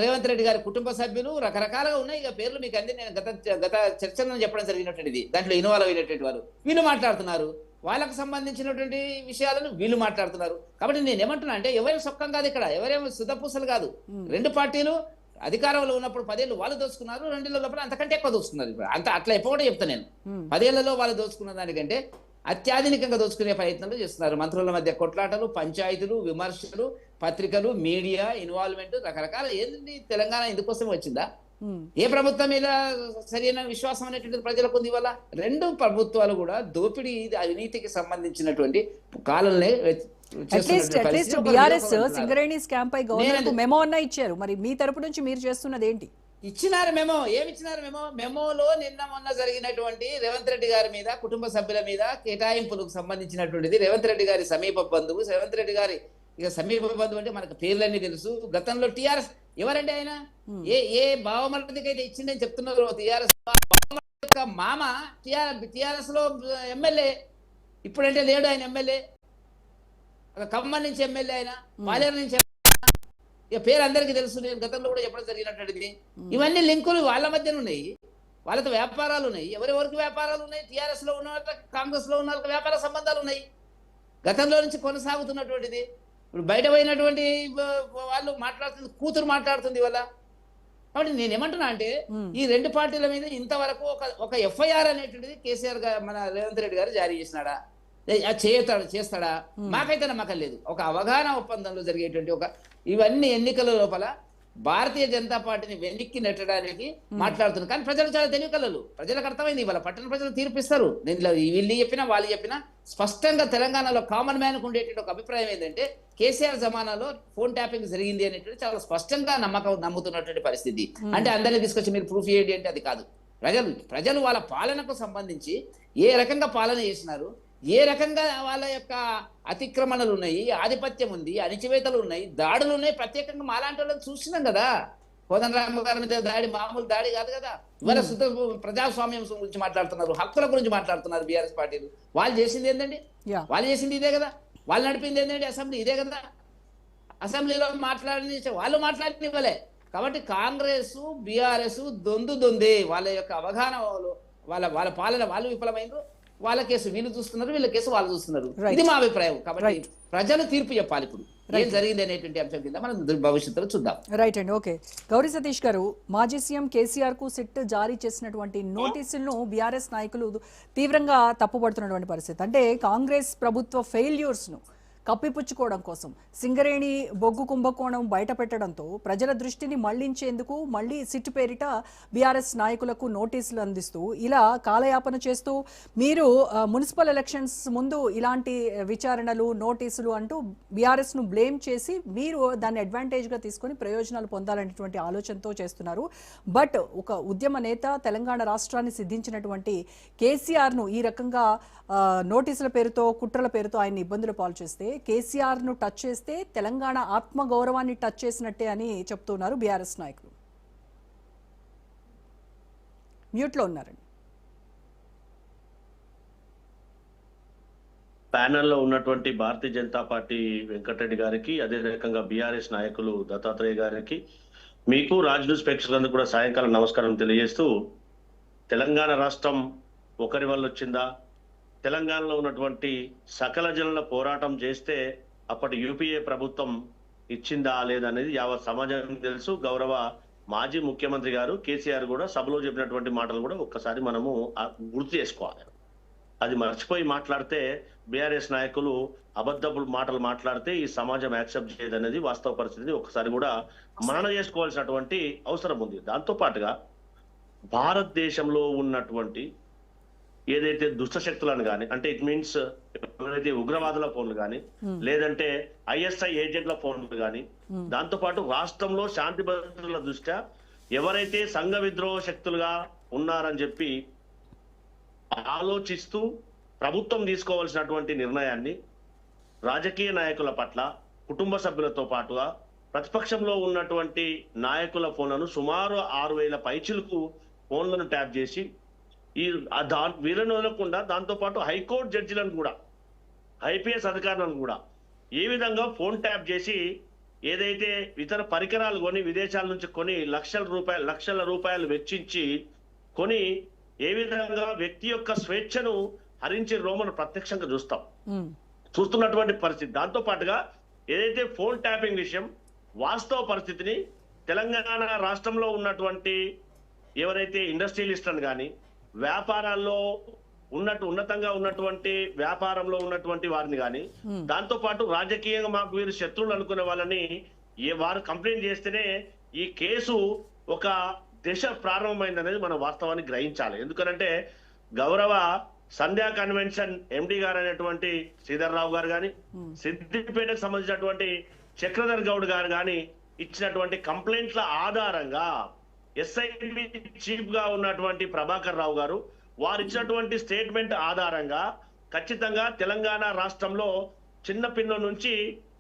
రేవంత్ రెడ్డి గారి కుటుంబ సభ్యులు రకరకాలుగా ఉన్నాయి. ఇక పేర్లు మీకు అంది నేను గత చర్చలను చెప్పడం జరిగినటువంటిది. దాంట్లో ఇన్వాల్వ్ అయినటువంటి వారు వీళ్ళు మాట్లాడుతున్నారు, వాళ్ళకు సంబంధించినటువంటి విషయాలను వీళ్ళు మాట్లాడుతున్నారు. కాబట్టి నేను ఏమంటున్నా అంటే ఎవరి సొక్కం కాదు ఇక్కడ, ఎవరేమో సుధపూసలు కాదు. రెండు పార్టీలు అధికారంలో ఉన్నప్పుడు 10 ఏళ్ళు వాళ్ళు దోచుకున్నారు, 2 ఏళ్ల లోపల అంతకంటే ఎక్కువ దోచుకున్నారు. అట్లా ఎప్పుడు చెప్తా నేను, 10 ఏళ్లలో వాళ్ళు దోచుకున్న దానికంటే అత్యాధునికంగా దోచుకునే ప్రయత్నాలు చేస్తున్నారు. మంత్రుల మధ్య కొట్లాటలు, పంచాయతీలు, విమర్శలు, పత్రికలు, మీడియా ఇన్వాల్వ్మెంట్ రకరకాల. ఏంటి తెలంగాణ ఇందుకోసం వచ్చిందా? ఏ ప్రభుత్వం మీద సరైన విశ్వాసం అనేటువంటిది ప్రజలకు ఉంది? వల్ల రెండు ప్రభుత్వాలు కూడా దోపిడీ అవినీతికి సంబంధించినటువంటి కాలంలో బీఆర్ఎస్ సింగరేణి స్కామ్ పై గవర్నర్ మెమో అన్నా ఇచ్చారు. మరి మీ తరపు నుంచి మీరు చేస్తున్నది ఏంటి? ఇచ్చినారు మెమో. ఏమి ఇచ్చినారు మెమో? మెమోలో మొన్న జరిగినటువంటి రేవంత్ రెడ్డి గారి మీద, కుటుంబ సభ్యుల మీద కేటాయింపులకు సంబంధించినటువంటిది. రేవంత్ రెడ్డి గారి సమీప బంధువు, రేవంత్ రెడ్డి గారి ఇక సమీప బంధువు అంటే మనకు పేర్లన్నీ తెలుసు. గతంలో టీఆర్ఎస్ ఎవరంటే ఆయన ఏ భావమర్దికి అయితే ఇచ్చిండని చెప్తున్నారు. టీఆర్ఎస్ యొక్క మామ టీఆర్ఎస్ లో ఎమ్మెల్యే, ఇప్పుడంటే లేడు ఆయన ఎమ్మెల్యే. ఖమ్మం నుంచి ఎమ్మెల్యే ఆయన, పాలేరు నుంచి ఇక పేరు అందరికీ తెలుసు. నేను గతంలో కూడా చెప్పడం జరిగినటువంటిది. ఇవన్నీ లింకులు వాళ్ళ మధ్యన ఉన్నాయి, వాళ్ళతో వ్యాపారాలు ఉన్నాయి. ఎవరెవరికి వ్యాపారాలు ఉన్నాయి? టీఆర్ఎస్ లో ఉన్న వాళ్ళకి, కాంగ్రెస్ లో ఉన్న వాళ్ళకి వ్యాపార సంబంధాలు ఉన్నాయి, గతంలో నుంచి కొనసాగుతున్నటువంటిది. ఇప్పుడు బయట పోయినటువంటి వాళ్ళు మాట్లాడుతుంది, కూతురు మాట్లాడుతుంది వల్ల. కాబట్టి నేను ఏమంటున్నా అంటే ఈ రెండు పార్టీల మీద ఇంతవరకు ఒక ఎఫ్ఐఆర్ అనేటువంటిది కేసీఆర్ గారు, మన రేవంత్ రెడ్డి గారు జారీ చేసినాడా? చేస్తాడా? మాకైతే నమ్మకం లేదు. ఒక అవగాహన ఒప్పందంలో జరిగేటువంటి ఇవన్నీ ఎన్నికల లోపల భారతీయ జనతా పార్టీని వెనక్కి నెట్టడానికి మాట్లాడుతున్నారు. కానీ ప్రజలు చాలా తెలివికలలు, ప్రజలకు అర్థమైంది. ఇవాళ పట్టణ ప్రజలు తీర్పిస్తారు. నేను వీళ్ళు చెప్పినా వాళ్ళు చెప్పినా స్పష్టంగా తెలంగాణలో కామన్ మ్యాన్ కు ఉండేటువంటి ఒక అభిప్రాయం ఏంటంటే కేసీఆర్ జమానాలో ఫోన్ ట్యాపింగ్ జరిగింది అనేటువంటి చాలా స్పష్టంగా నమ్ముతున్నటువంటి పరిస్థితి. అంటే అందరినీ తీసుకొచ్చి మీరు ప్రూఫ్ చేయండి అంటే అది కాదు. ప్రజలు వాళ్ళ పాలనకు సంబంధించి ఏ రకంగా పాలన చేసినారు, ఏ రకంగా వాళ్ళ యొక్క అతిక్రమణలు ఉన్నాయి, ఆధిపత్యం ఉంది, అణిచివేతలు ఉన్నాయి, దాడులు ఉన్నాయి. ప్రత్యేకంగా మాలాంటి వాళ్ళని చూసినాం కదా. కోదండరామ గారి మీద దాడి మామూలు దాడి కాదు కదా. ఇవాళ శుద్ధ ప్రజాస్వామ్యం గురించి మాట్లాడుతున్నారు, హక్కుల గురించి మాట్లాడుతున్నారు బీఆర్ఎస్ పార్టీలు. వాళ్ళు చేసింది ఏంటండి? వాళ్ళు చేసింది ఇదే కదా. వాళ్ళు నడిపింది ఏంటంటే అసెంబ్లీ ఇదే కదా. అసెంబ్లీలో వాళ్ళు మాట్లాడినివ్వలే. కాబట్టి కాంగ్రెస్ బీఆర్ఎస్ దొందే. వాళ్ళ యొక్క అవగాహన, వాళ్ళ పాలన వాళ్ళు విఫలమైనరు. వాళ్ళ కేసు వీళ్ళు చూస్తున్నారు, వీళ్ళ కేసు వాళ్ళు చూస్తున్నారు. ఇది మా అభిప్రాయం. కాబట్టి ప్రజలు తీర్పు చెప్పాలి ఇప్పుడు ఏం జరిగింది అనేటువంటి అంశం కింద మనం భవిష్యత్తులో చూద్దాం. రైట్ అండి. ఓకే, గౌరీ సతీష్ గారు, మాజీ సీఎం కేసీఆర్ కు సిట్ జారీ చేసినటువంటి నోటీసులను బీఆర్ఎస్ నాయకులు తీవ్రంగా తప్పుపడుతున్నటువంటి పరిస్థితి. అంటే కాంగ్రెస్ ప్రభుత్వ ఫెయిల్యూర్స్ ను కప్పిపుచ్చుకోవడం కోసం సింగరేణి బొగ్గు కుంభకోణం బయట పెట్టడంతో ప్రజల దృష్టిని మళ్లించేందుకు మళ్లీ సిట్ పేరిట బీఆర్ఎస్ నాయకులకు నోటీసులు అందిస్తూ ఇలా కాలయాపన చేస్తూ మీరు మున్సిపల్ ఎలక్షన్స్ ముందు ఇలాంటి విచారణలు నోటీసులు అంటూ బీఆర్ఎస్ ను బ్లేమ్ చేసి మీరు దాన్ని అడ్వాంటేజ్ గా తీసుకొని ప్రయోజనాలు పొందాలనేటువంటి ఆలోచనతో చేస్తున్నారు. బట్ ఒక ఉద్యమ నేత, తెలంగాణ రాష్ట్రాన్ని సిద్ధించినటువంటి కేసీఆర్ ను ఈ రకంగా నోటీసుల పేరుతో, కుట్రల పేరుతో ఆయన ఇబ్బందులు పాలు చేస్తే, కేసీఆర్ ను టచ్ చేస్తే తెలంగాణ ఆత్మ గౌరవాన్ని టచ్ చేసినట్టే అని చెప్తున్నారు బీఆర్ఎస్ నాయకులు. మ్యూట్ లో ఉన్నారండి. ప్యానెల్లో ఉన్నటువంటి భారతీయ జనతా పార్టీ వెంకటరెడ్డి గారికి, అదే రకంగా బీఆర్ఎస్ నాయకులు దత్తాత్రేయ గారికి, మీకు రాజ్ న్యూస్ ప్రేక్షకులందరూ కూడా సాయంకాలం నమస్కారం తెలియజేస్తూ, తెలంగాణ రాష్ట్రం ఒకరి వల్ల వచ్చిందా, తెలంగాణలో ఉన్నటువంటి సకల జనుల పోరాటం చేస్తే అప్పటి యూపీఏ ప్రభుత్వం ఇచ్చిందా లేదనేది యావత్ సమాజం తెలుసు. గౌరవ మాజీ ముఖ్యమంత్రి గారు కేసీఆర్ కూడా సభలో చెప్పినటువంటి మాటలు కూడా ఒక్కసారి మనము గుర్తు చేసుకోవాలి. అది మర్చిపోయి మాట్లాడితే, బీఆర్ఎస్ నాయకులు అబద్ధపు మాటలు మాట్లాడితే ఈ సమాజం యాక్సెప్ట్ చేయదనేది వాస్తవ పరిస్థితిని ఒక్కసారి కూడా మనన చేసుకోవాల్సినటువంటి అవసరం ఉంది. దాంతో పాటుగా భారతదేశంలో ఉన్నటువంటి ఏదైతే దుష్ట శక్తులను కానీ, అంటే ఇట్ మీన్స్ ఎవరైతే ఉగ్రవాదుల ఫోన్లు కానీ, లేదంటే ఐఎస్ఐ ఏజెంట్ల ఫోన్లు కానీ, దాంతో పాటు రాష్ట్రంలో శాంతి భద్రతల దృష్ట్యా ఎవరైతే సంఘ విద్రోహ శక్తులుగా ఉన్నారని చెప్పి ఆలోచిస్తూ ప్రభుత్వం తీసుకోవాల్సినటువంటి నిర్ణయాన్ని రాజకీయ నాయకుల పట్ల, కుటుంబ సభ్యులతో పాటుగా ప్రతిపక్షంలో ఉన్నటువంటి నాయకుల ఫోన్లను సుమారు 6,000 పైచిలకు ఫోన్లను ట్యాప్ చేసి వీళ్ళని వదలకుండా, దాంతో పాటు హైకోర్టు జడ్జిలను కూడా, ఐపీఎస్ అధికారులను కూడా ఏ విధంగా ఫోన్ ట్యాప్ చేసి ఏదైతే ఇతర పరికరాలు కొని విదేశాల నుంచి కొని లక్షల రూపాయలు వెచ్చించి కొని ఏ విధంగా వ్యక్తి యొక్క స్వేచ్ఛను హరించే మనం ప్రత్యక్షంగా చూస్తున్నటువంటి పరిస్థితి. దాంతో పాటుగా ఏదైతే ఫోన్ ట్యాపింగ్ విషయం వాస్తవ పరిస్థితిని తెలంగాణ రాష్ట్రంలో ఉన్నటువంటి ఎవరైతే ఇండస్ట్రియలిస్టులను కానీ, వ్యాపారాల్లో ఉన్నతంగా ఉన్నటువంటి వ్యాపారంలో ఉన్నటువంటి వారిని కానీ, దాంతో పాటు రాజకీయంగా మాకు వీరు శత్రువులు అనుకునే వాళ్ళని వారు కంప్లైంట్ చేస్తేనే ఈ కేసు ఒక దశ ప్రారంభమైంది అనేది మనం వాస్తవాన్ని గ్రహించాలి. ఎందుకంటే గౌరవ సంధ్యా కన్వెన్షన్ ఎండి గారు అనేటువంటి శ్రీధర్ రావు గారు కానీ, సిద్దిపేటకు సంబంధించినటువంటి చక్రధర్ గౌడ్ గారు కానీ ఇచ్చినటువంటి కంప్లైంట్ల ఆధారంగా ఎస్ఐబి చీఫ్ గా ఉన్నటువంటి ప్రభాకర్ రావు గారు వారు ఇచ్చినటువంటి స్టేట్మెంట్ ఆధారంగా ఖచ్చితంగా తెలంగాణ రాష్ట్రంలో చిన్న పిన్న నుంచి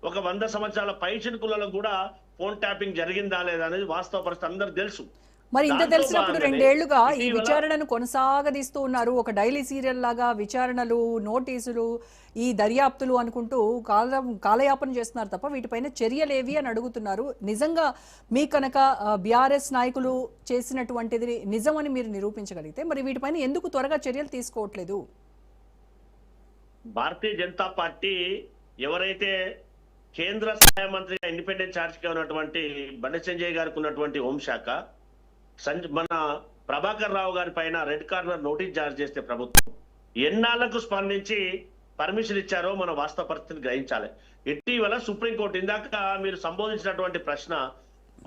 ఒక 100 సంవత్సరాల పైచినుకులలో కూడా ఫోన్ ట్యాపింగ్ జరిగిందా లేదా అనేది వాస్తవ పరిస్థితి అందరికి తెలుసు. మరి ఇంత తెలిసినప్పుడు 2 ఏళ్లుగా ఈ విచారణను కొనసాగదీస్తూ ఉన్నారు. ఒక డైలీ సీరియల్ లాగా విచారణలు, నోటీసులు, ఈ దర్యాప్తులు అనుకుంటూ కాలయాపన చేస్తున్నారు తప్ప వీటిపైన చర్యలేవి అని అడుగుతున్నారు. నిజంగా మీ కనుక బీఆర్ఎస్ నాయకులు చేసినటువంటిది నిజమని మీరు నిరూపించగలిగితే మరి వీటిపైన ఎందుకు త్వరగా చర్యలు తీసుకోవట్లేదు? భారతీయ జనతా పార్టీ ఎవరైతే కేంద్ర సహాయ మంత్రిగా ఇండిపెండెంట్ ఛార్జ్గా ఉన్నటువంటి బండి సంజయ్ గారికి ఉన్నటువంటి హోంశాఖ మన ప్రభాకర్ రావు గారి పైన రెడ్ కార్నర్ నోటీస్ జారీ చేస్తే ప్రభుత్వం ఎన్నాళ్లకు స్పందించి పర్మిషన్ ఇచ్చారో మన వాస్తవ పరిస్థితిని గ్రహించాలి. ఇటీవల సుప్రీంకోర్టు, ఇందాక మీరు సంబోధించినటువంటి ప్రశ్న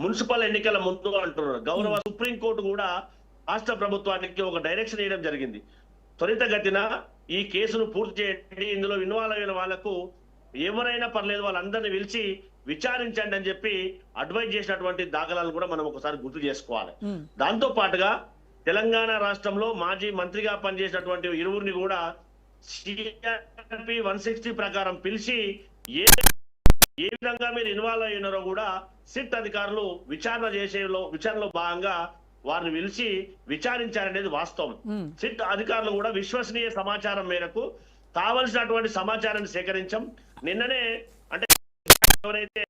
మున్సిపల్ ఎన్నికల ముందు అంటున్నారు. గౌరవ సుప్రీంకోర్టు కూడా రాష్ట్ర ప్రభుత్వానికి ఒక డైరెక్షన్ ఇవ్వడం జరిగింది. త్వరితగతిన ఈ కేసును పూర్తి చేయండి, ఇందులో ఇన్వాల్వ్ అయిన వాళ్లకు ఎవరైనా పర్లేదు వాళ్ళందరినీ పిలిచి విచారించండి అని చెప్పి అడ్వైజ్ చేసినటువంటి దాఖలాలు కూడా మనం ఒకసారి గుర్తు చేసుకోవాలి. దాంతో పాటుగా తెలంగాణ రాష్ట్రంలో మాజీ మంత్రిగా పనిచేసినటువంటి ఇరువురిని కూడా సిఆర్పి 160 ప్రకారం పిలిచి ఏ విధంగా మీరు ఇన్వాల్వ్ అయినారో కూడా సిట్ అధికారులు విచారణలో భాగంగా వారిని పిలిచి విచారించారనేది వాస్తవం. సిట్ అధికారులు కూడా విశ్వసనీయ సమాచారం మేరకు కావలసినటువంటి సమాచారాన్ని సేకరించాం. నిన్ననే అంటే ఎవరైతే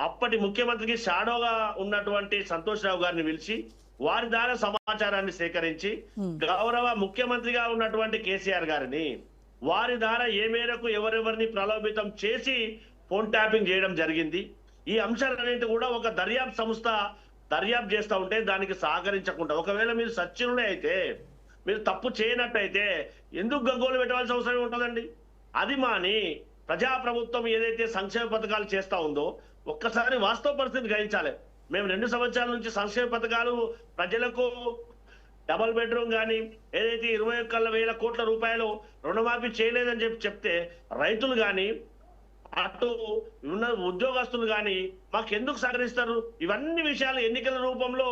అప్పటి ముఖ్యమంత్రికి షాడోగా ఉన్నటువంటి సంతోష్ రావు గారిని పిలిచి వారి ద్వారా సమాచారాన్ని సేకరించి గౌరవ ముఖ్యమంత్రిగా ఉన్నటువంటి కేసీఆర్ గారిని వారి ద్వారా ఏ మేరకు ఎవరెవరిని ప్రలోభితం చేసి ఫోన్ ట్యాపింగ్ చేయడం జరిగింది. ఈ అంశాలన్నింటి కూడా ఒక దర్యాప్తు సంస్థ దర్యాప్తు చేస్తూ ఉంటే దానికి సహకరించకుండా, ఒకవేళ మీరు సత్యులే అయితే, మీరు తప్పు చేయనట్టయితే ఎందుకు గగ్గోలు పెట్టవలసిన అవసరం ఉంటుందండి? అది మాని ప్రజాప్రభుత్వం ఏదైతే సంక్షేమ పథకాలు చేస్తా ఉందో ఒక్కసారి వాస్తవ పరిస్థితి గ్రహించాలి. మేము 2 సంవత్సరాల నుంచి సంక్షేమ పథకాలు ప్రజలకు డబుల్ బెడ్రూమ్ కానీ ఏదైతే 21,000 కోట్ల రూపాయలు రుణమాఫీ చేయలేదని చెప్తే రైతులు కానీ అటు ఉన్న ఉద్యోగస్తులు కానీ మాకెందుకు సహకరిస్తారు? ఇవన్నీ విషయాలు ఎన్నికల రూపంలో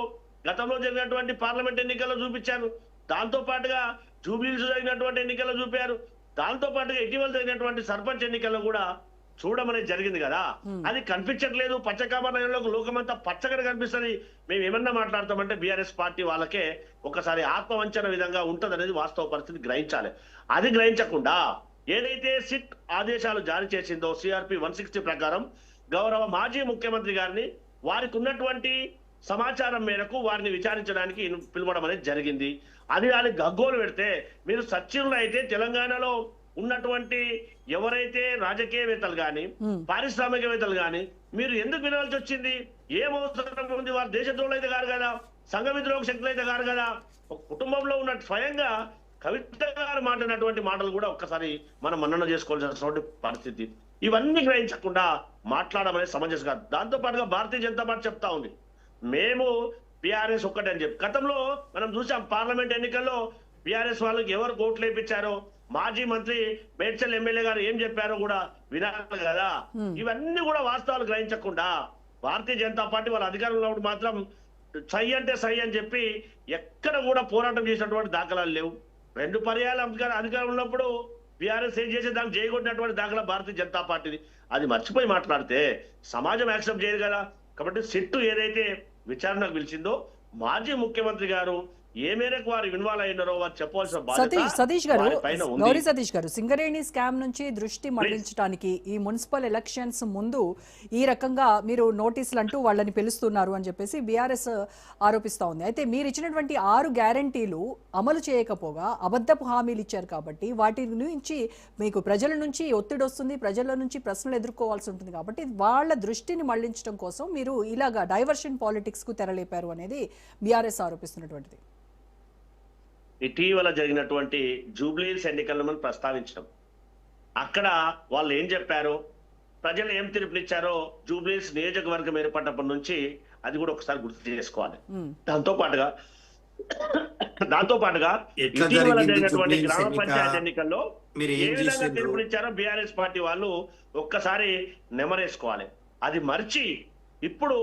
గతంలో జరిగినటువంటి పార్లమెంట్ ఎన్నికల్లో చూపించారు. దాంతో పాటుగా జూబ్లీస్ జరిగినటువంటి ఎన్నికల్లో చూపారు. దాంతో పాటుగా ఇటీవల జరిగినటువంటి సర్పంచ్ ఎన్నికల్లో కూడా చూడమనేది జరిగింది కదా. అది కనిపించట్లేదు. పచ్చకామరంలో లోకమంతా పచ్చగా కనిపిస్తుంది. మేము ఏమన్నా మాట్లాడతామంటే బీఆర్ఎస్ పార్టీ వాళ్ళకే ఒకసారి ఆత్మవంచన విధంగా ఉంటది అనేది వాస్తవ పరిస్థితి గ్రహించాలి. అది గ్రహించకుండా ఏదైతే సిట్ ఆదేశాలు జారీ చేసిందో సిఆర్పి 160 ప్రకారం గౌరవ మాజీ ముఖ్యమంత్రి గారిని వారికి ఉన్నటువంటి సమాచారం మేరకు వారిని విచారించడానికి పిలవడం అనేది జరిగింది. అది వాళ్ళకి గగ్గోలు పెడితే మీరు సచివులు అయితే తెలంగాణలో ఉన్నటువంటి ఎవరైతే రాజకీయవేత్తలు కానీ పారిశ్రామికవేత్తలు కానీ మీరు ఎందుకు వినాల్సి వచ్చింది? ఏం అవసరం ఉంది? వారు దేశద్రోహులు అయితే కాదు కదా, సంఘ విద్రోహ శక్తులు అయితే కాదు కదా. ఒక కుటుంబంలో ఉన్న స్వయంగా కవిత గారు మాట్లాడినటువంటి మాటలు కూడా ఒక్కసారి మనం మన్నన చేసుకోవాల్సినటువంటి పరిస్థితి. ఇవన్నీ గ్రహించకుండా మాట్లాడడం అనేది సమంజసం కాదు. దాంతో పాటుగా భారతీయ జనతా పార్టీ చెప్తా ఉంది మేము బీఆర్ఎస్ ఒక్కటే అని చెప్పి. గతంలో మనం చూసాం పార్లమెంట్ ఎన్నికల్లో బీఆర్ఎస్ వాళ్ళకి ఎవరు ఓట్లు వేయించారో, మాజీ మంత్రి మేడ్చల్ ఎమ్మెల్యే గారు ఏం చెప్పారో కూడా వినాలి కదా. ఇవన్నీ కూడా వాస్తవాలు గ్రహించకుండా భారతీయ జనతా పార్టీ వాళ్ళ అధికారంలో ఉన్నప్పుడు మాత్రం సై అంటే సై అని చెప్పి ఎక్కడ కూడా పోరాటం చేసినటువంటి దాఖలాలు లేవు. 2 పర్యాలు అధికారం ఉన్నప్పుడు బీఆర్ఎస్ ఏం చేసే దాన్ని చేయగొట్టినటువంటి దాఖలా భారతీయ జనతా పార్టీది. అది మర్చిపోయి మాట్లాడితే సమాజం యాక్సెప్ట్ చేయదు కదా. కాబట్టి సిట్టు ఏదైతే విచారణకు పిలిచిందో మాజీ ముఖ్యమంత్రి గారు ఏ మేరకు వారు ఇన్వాల్వ్ అయినారో వారు చెప్పవలసిన బాధ్యత సతీష్ గారు, వారిపైన ఉంది. గౌరీ సతీష్ గారు, సింగరేణి స్కామ్ నుంచి దృష్టి మళ్లించడానికి ఈ మున్సిపల్ ఎలక్షన్స్ ముందు ఈ రకంగా మీరు నోటీసులు అంటూ వాళ్ళని పిలుస్తున్నారు అని చెప్పేసి బీఆర్ఎస్ ఆరోపిస్తా ఉంది. అయితే మీరు ఇచ్చినటువంటి 6 గ్యారంటీలు అమలు చేయకపోగా అబద్ధపు హామీలు ఇచ్చారు కాబట్టి వాటి నుంచి మీకు ప్రజల నుంచి ఒత్తిడి వస్తుంది, ప్రజల నుంచి ప్రశ్నలు ఎదుర్కోవాల్సి ఉంటుంది. కాబట్టి వాళ్ళ దృష్టిని మళ్లించడం కోసం మీరు ఇలాగా డైవర్షన్ పాలిటిక్స్ కు తెరలేపారు అనేది బీఆర్ఎస్ ఆరోపిస్తున్నటువంటిది. ఇటీవల జరిగినటువంటి జూబ్లీస్ ఎన్నికలను మనం ప్రస్తావించడం, అక్కడ వాళ్ళు ఏం చెప్పారో, ప్రజలు ఏం తీర్పునిచ్చారో జూబ్లీస్ నియోజకవర్గం ఏర్పడినప్పటి నుంచి అది కూడా ఒకసారి గుర్తు చేసుకోవాలి. దాంతో పాటుగా ఇటీవల జరిగినటువంటి గ్రామ పంచాయతీ ఎన్నికల్లో ఏ విధంగా తీర్పునిచ్చారో బీఆర్ఎస్ పార్టీ వాళ్ళు ఒక్కసారి నెమరేసుకోవాలి. అది మర్చి ఇప్పుడు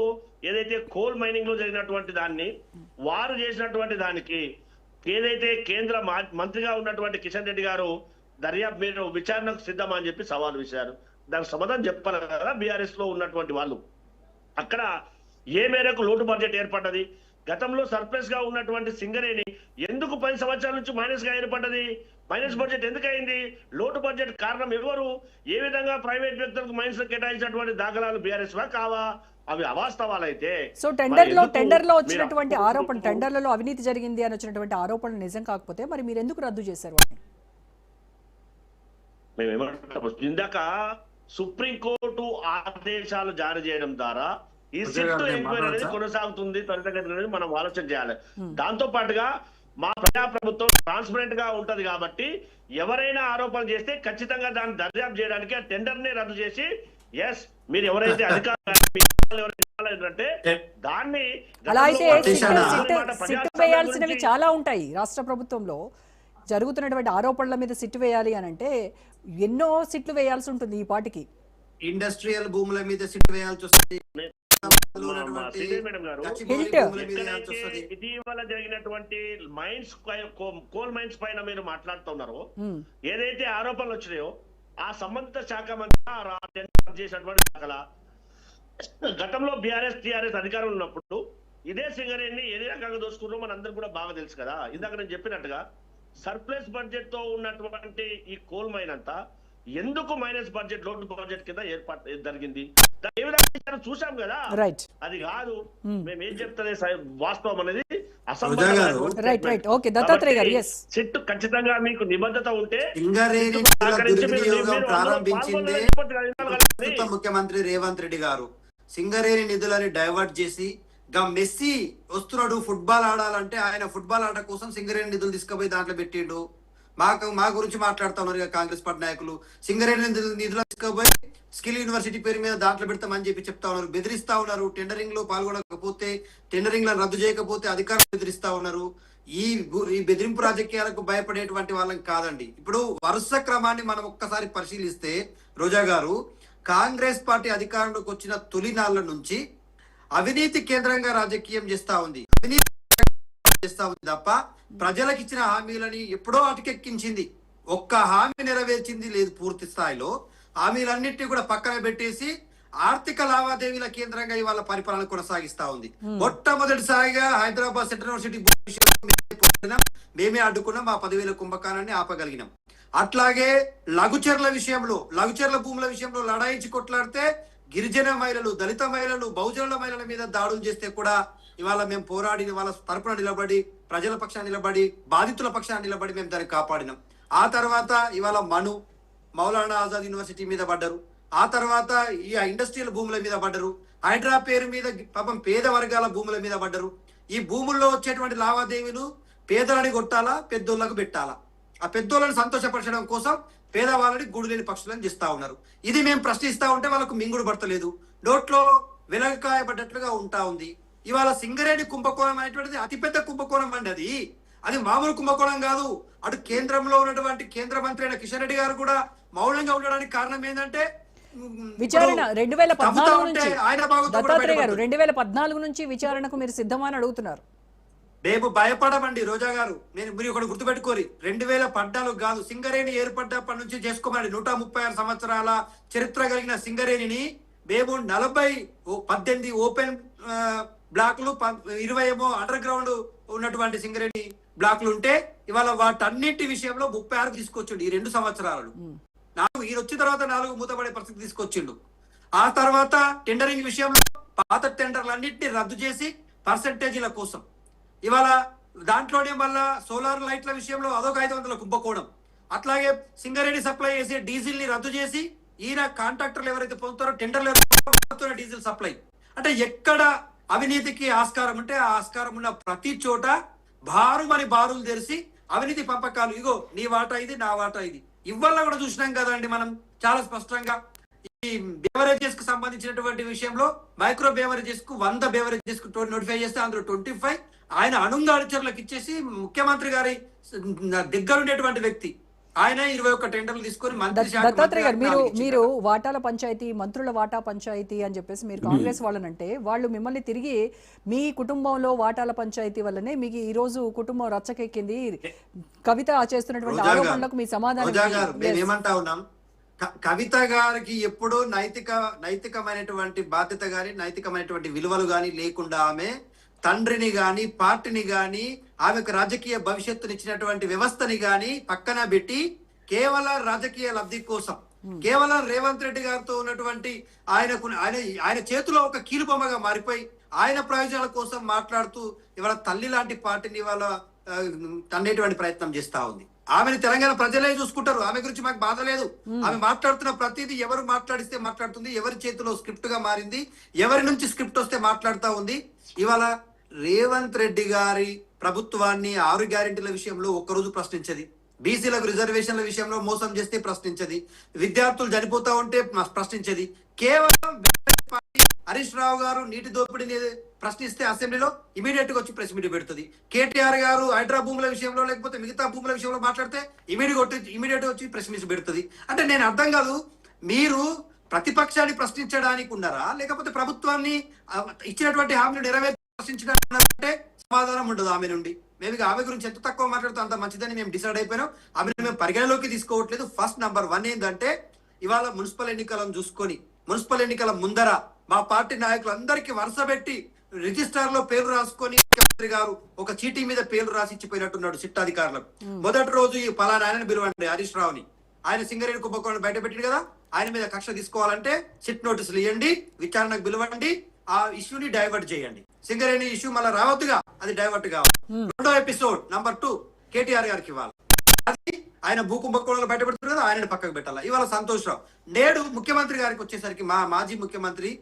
ఏదైతే కోల్ మైనింగ్ లో జరిగినటువంటి దాన్ని వారు చేసినటువంటి దానికి ఏదైతే కేంద్ర మంత్రిగా ఉన్నటువంటి కిషన్ రెడ్డి గారు దర్యాప్తు మీరు విచారణకు సిద్ధమా అని చెప్పి సవాల్ విసిరారు. దానికి సమాధానం చెప్పాలి కదా బీఆర్ఎస్ లో ఉన్నటువంటి వాళ్ళు. అక్కడ ఏ మేరకు లోటు బడ్జెట్ ఏర్పడ్డది? గతంలో సర్ప్లస్ గా ఉన్నటువంటి సింగరేణి ఎందుకు 10 సంవత్సరాల నుంచి మైనస్ గా ఏర్పడ్డది? మైనస్ బడ్జెట్ ఎందుకు అయింది? లోటు బడ్జెట్ కారణం ఎవరు? ఏ విధంగా ప్రైవేట్ వ్యక్తులకు మైనస్ కేటాయించినటువంటి దాఖలాలు బీఆర్ఎస్ వా కావా? అవి అవాస్తవాలైతే సో టెండర్లో వచ్చినటువంటి ఆరోపణ, టెండర్లలో అవినీతి జరిగింది అని వచ్చినటువంటి ఆరోపణలు నిజం కాకపోతే మరి మీరు ఎందుకు రద్దు చేశారు? మేమేమంటాం, ఇందాక సుప్రీంకోర్టు ఆదేశాలు జారీ చేయడం ద్వారా ఈ సిట్ ఎంక్వైరీ అనేది కొనసాగుతుంది త్వరితగతిన మనం ఆలోచన చేయాలి. దాంతో పాటుగా మా ప్రజాప్రభుత్వం ట్రాన్స్పరెంట్ గా ఉంటది కాబట్టి ఎవరైనా ఆరోపణలు చేస్తే ఖచ్చితంగా దాన్ని దర్యాప్తు చేయడానికి ఆ టెండర్ నే రద్దు చేసి మీరు ఎవరైతే అధికారులు దాన్ని అలా అయితే సిట్టు వేయాల్సినవి చాలా ఉంటాయి. రాష్ట్ర ప్రభుత్వంలో జరుగుతున్నటువంటి ఆరోపణల మీద సిట్టు వేయాలి అని అంటే ఎన్నో సిట్లు వేయాల్సి ఉంటుంది. ఈ పాటికి ఇండస్ట్రియల్ భూముల మీద సిట్టు వేయాల్సి వస్తుంది. శ్రీదేవి మేడం గారు, ఎక్కడైతే ఇటీవల జరిగినటువంటి మైన్స్ కోల్ మైన్స్ పైన మీరు మాట్లాడుతున్నారో, ఏదైతే ఆరోపణలు వచ్చినాయో ఆ సంబంధిత శాఖ మంత్రి చేసినటువంటి శాఖల గతంలో టీఆర్ఎస్ అధికారం ఉన్నప్పుడు ఇదే సింగరేణిని ఏ రకంగా దోసుకున్నారో మనందరికి కూడా బాగా తెలుసు కదా. ఇందాక నేను చెప్పినట్టుగా సర్ప్లస్ బడ్జెట్ తో ఉన్నటువంటి ఈ కోల్ మైన్ అంతా ఎందుకు మైనస్ బడ్జెట్ లోటు బడ్జెట్ కింద ఏర్పాటు జరిగింది, ఏ విధంగా చూసాం కదా. అది కాదు మేము ఏం చెప్తుంది వాస్తవం అనేది సిట్ ఖచ్చితంగా మీకు నిబద్ధత ఉంటే ముఖ్యమంత్రి రేవంత్ రెడ్డి గారు సింగరేణి నిధులని డైవర్ట్ చేసి మెస్సీ వస్తున్నాడు ఫుట్బాల్ ఆడాలంటే ఆయన ఫుట్బాల్ ఆట కోసం సింగరేణి నిధులు తీసుకుపోయి దాంట్లో పెట్టిండు. మా గురించి మాట్లాడుతా ఉన్నారు కాంగ్రెస్ పార్టీ నాయకులు. సింగరేణి నిధులు తీసుకుపోయి స్కిల్ యూనివర్సిటీ పేరు మీద దాంట్లో పెడతామని చెప్పి చెప్తా ఉన్నారు, బెదిరిస్తా ఉన్నారు. టెండరింగ్ లో పాల్గొనకపోతే, టెండరింగ్ లో రద్దు చేయకపోతే అధికారులు బెదిరిస్తా ఉన్నారు. ఈ బెదిరింపు రాజకీయాలకు భయపడేటువంటి వాళ్ళం కాదండి. ఇప్పుడు వరుస క్రమాన్ని మనం ఒక్కసారి పరిశీలిస్తే రోజా గారు, కాంగ్రెస్ పార్టీ అధికారంలోకి వచ్చిన తొలి నాళ్ల నుంచి అవినీతి కేంద్రంగా రాజకీయం చేస్తా ఉంది, అవినీతి చేస్తా ఉంది తప్ప ప్రజలకు ఇచ్చిన హామీలని ఎప్పుడో అటకెక్కించింది. ఒక్క హామీ నెరవేర్చింది లేదు. పూర్తి స్థాయిలో హామీలన్నింటినీ కూడా పక్కన పెట్టేసి ఆర్థిక లావాదేవీల కేంద్రంగా ఇవాళ పరిపాలన కొనసాగిస్తా ఉంది. మొట్టమొదటిసారిగా హైదరాబాద్ సెంట్రల్ యూనివర్సిటీ మేమే అడ్డుకున్నాం, ఆ 10,000 కుంభకానాన్ని ఆపగలిగినాం. అట్లాగే లఘుచర్ల భూముల విషయంలో లడాయించి కొట్లాడితే గిరిజన మహిళలు, దళిత మహిళలు, బహుజనుల మహిళల మీద దాడులు చేస్తే కూడా ఇవాళ మేము పోరాడి వాళ్ళ తరపున నిలబడి, ప్రజల పక్షాన్ని నిలబడి, బాధితుల పక్షాన్ని నిలబడి మేము దాన్ని కాపాడినాం. ఆ తర్వాత ఇవాళ మౌలానా ఆజాద్ యూనివర్సిటీ మీద పడ్డరు. ఆ తర్వాత ఈ ఇండస్ట్రియల్ భూముల మీద పడ్డరు. హైడ్రా పేరు మీద పాపం పేద వర్గాల భూముల మీద పడ్డరు. ఈ భూముల్లో వచ్చేటువంటి లావాదేవీలు పేదలని కొట్టాలా, పెద్దోళ్లకు పెట్టాలా? ఆ పెద్దోళ్ళని సంతోషపరచడం కోసం పేదవాళ్ళని గుడిలేని పక్షులను చేస్తా ఉన్నారు. ఇది మేము ప్రశ్నిస్తా ఉంటే వాళ్ళకు మింగుడు పడతలేదు, నోట్లో వెలగకాయ పడ్డట్లుగా ఉంటా ఉంది. ఇవాళ సింగరేణి కుంభకోణం అనేటువంటిది అతిపెద్ద కుంభకోణం అండి. అది మామూలు కుంభకోణం కాదు. అటు కేంద్రంలో ఉన్నటువంటి కేంద్ర మంత్రి అయిన కిషన్ రెడ్డి గారు కూడా మౌనంగా ఉండడానికి కారణం ఏంటంటే విచారణ 2014 నుంచి దత్తాత్రేయ గారు 2014 నుంచి విచారణకు మీరు సిద్ధమని అడుగుతున్నారు. మేము భయపడమండి రోజా గారు. మీరు ఒకటి గుర్తుపెట్టుకోరి, 2014 కాదు, సింగరేణి ఏర్పడ్డప్పటి నుంచి చేసుకోమని 136 సంవత్సరాల చరిత్ర కలిగిన సింగరేణిని మేము 18 ఓపెన్ బ్లాక్లు, 20 ఏమో అండర్ గ్రౌండ్ ఉన్నటువంటి సింగరేణి బ్లాక్లు ఉంటే ఇవాళ వాటన్నిటి విషయంలో 36 తీసుకొచ్చిండు ఈ 2 సంవత్సరాలు. ఈయన వచ్చిన తర్వాత 4 మూతపడే పరిస్థితి తీసుకొచ్చిండు. ఆ తర్వాత టెండరింగ్ విషయంలో పాత టెండర్లన్నింటినీ రద్దు చేసి పర్సెంటేజీల కోసం ఇవాళ దాంట్లోనే మళ్ళా సోలార్ లైట్ల విషయంలో అదొక 500 కుంభకోణం. అట్లాగే సింగరేణి సప్లై చేసే డీజిల్ ని రద్దు చేసి ఈయన కాంట్రాక్టర్లు ఎవరైతే పొందుతారో టెండర్లు డీజిల్ సప్లై. అంటే ఎక్కడ అవినీతికి ఆస్కారం ఉంటే ఆ ఆస్కారం ఉన్న ప్రతి చోట బారులు తెరిచి అవినీతి పంపకాలు, ఇగో నీ వాటా ఇది, నా వాటా ఇది. ఇవాళ కూడా చూసినాం కదండి మనం చాలా స్పష్టంగా. ఈ బేవరేజెస్ కు సంబంధించినటువంటి విషయంలో మైక్రో బేవరేజెస్ కు 100 బేవరేజెస్ కు నోటిఫై చేస్తే అందులో 25 ఆయన అనుంగాడిచర్లకు ఇచ్చేసి ముఖ్యమంత్రి గారి దగ్గర ఉండేటువంటి వ్యక్తి ఆయన 21 టెండర్లు తీసుకొని దత్తాత్రేయ గారు, మీరు వాటాల పంచాయతీ, మంత్రుల వాటా పంచాయతీ అని చెప్పేసి మీరు కాంగ్రెస్ వాళ్ళనంటే వాళ్ళు మిమ్మల్ని తిరిగి మీ కుటుంబంలో వాటాల పంచాయతీ వల్లనే మీకు ఈ రోజు కుటుంబం రచ్చకెక్కింది, కవిత చేస్తున్నటువంటి ఆరోపణలకు మీ సమాధానం ఏమంటా ఉన్నాం? కవిత గారికి ఎప్పుడూ నైతికమైనటువంటి బాధ్యత గాని, నైతికమైనటువంటి విలువలు గాని లేకుండా ఆమె తండ్రిని గాని, పార్టీని గాని, ఆమెకు రాజకీయ భవిష్యత్తునిచ్చినటువంటి వ్యవస్థని గాని పక్కన పెట్టి కేవలం రాజకీయ లబ్ధి కోసం, కేవలం రేవంత్ రెడ్డి గారితో ఉన్నటువంటి ఆయన చేతిలో ఒక కీలుబొమ్మగా మారిపోయి ఆయన ప్రయోజనాల కోసం మాట్లాడుతూ ఇవాళ తల్లి లాంటి పార్టీని ఇవాళ తన్నేటువంటి ప్రయత్నం చేస్తా ఉంది. ఆమెను తెలంగాణ ప్రజలే చూసుకుంటారు, ఆమె గురించి మాకు బాధ లేదు. ఆమె మాట్లాడుతున్న ప్రతిదీ ఎవరు మాట్లాడిస్తే మాట్లాడుతుంది, ఎవరి చేతిలో స్క్రిప్ట్ గా మారింది, ఎవరి నుంచి స్క్రిప్ట్ వస్తే మాట్లాడుతూ ఉంది. ఇవాళ రేవంత్ రెడ్డి గారి ప్రభుత్వాన్ని 6 గ్యారెంటీల విషయంలో ఒక్కరోజు ప్రశ్నించది, బీసీలకు రిజర్వేషన్ల విషయంలో మోసం చేస్తే ప్రశ్నించది, విద్యార్థులు చనిపోతా ఉంటే ప్రశ్నించది. కేవలం హరీష్ రావు గారు నీటి దోపిడీని ప్రశ్నిస్తే అసెంబ్లీలో ఇమీడియట్ గా వచ్చి ప్రెస్ మీట్ పెడుతుంది. కేటీఆర్ గారు హైడ్రా భూముల విషయంలో లేకపోతే మిగతా భూముల విషయంలో మాట్లాడితే ఇమీడియట్ వచ్చి ప్రెస్ మీట్ పెడుతుంది. అంటే నేను అర్థం కాదు, మీరు ప్రతిపక్షాన్ని ప్రశ్నించడానికి ఉన్నారా, లేకపోతే ప్రభుత్వాన్ని ఇచ్చినటువంటి హామీలు నెరవేర్చి ప్రశ్నించడానికి సమాధానం ఉండదు ఆమె నుండి. మేము ఆమె గురించి ఎంత తక్కువ మాట్లాడుతూ అంత మంచిదని మేము డిసైడ్ అయిపోయినాం. ఆమెను మేము పరిగణలోకి తీసుకోవట్లేదు. ఫస్ట్ నంబర్ 1 ఏంటంటే, ఇవాళ మున్సిపల్ ఎన్నికలను చూసుకొని మున్సిపల్ ఎన్నికల ముందర మా పార్టీ నాయకులందరికీ వరుస పెట్టి రిజిస్టార్ లో పేరు రాసుకొని ముఖ్యమంత్రి గారు ఒక చీటీ మీద పేరు రాసి ఇచ్చిపోయినట్టున్నాడు సిట్ అధికారులకు. మొదటి రోజు ఈ పలానా ఆయనను పిలవండి హరీష్ రావుని, ఆయన సింగరేణి కుంభకోణం బయట పెట్టింది కదా, ఆయన మీద కక్ష తీసుకోవాలంటే సిట్ నోటీసులు ఇవ్వండి, విచారణకు పిలవండి, ఆ ఇష్యూని డైవర్ట్ చేయండి. సింగరేణి ఇష్యూ మళ్ళీ రావద్దుగా, అది డైవర్ట్ కావాలి. రెండో ఎపిసోడ్ నంబర్ 2 కేటీఆర్ గారికి ఇవ్వాలి. అది ఆయన భూ కుంభకోణాలు బయట పెడుతున్నారు కదా, ఆయనని పక్కకు పెట్టాలి. ఇవాళ సంతోష్ రావు. నేడు ముఖ్యమంత్రి గారికి వచ్చేసరికి మాజీ ముఖ్యమంత్రి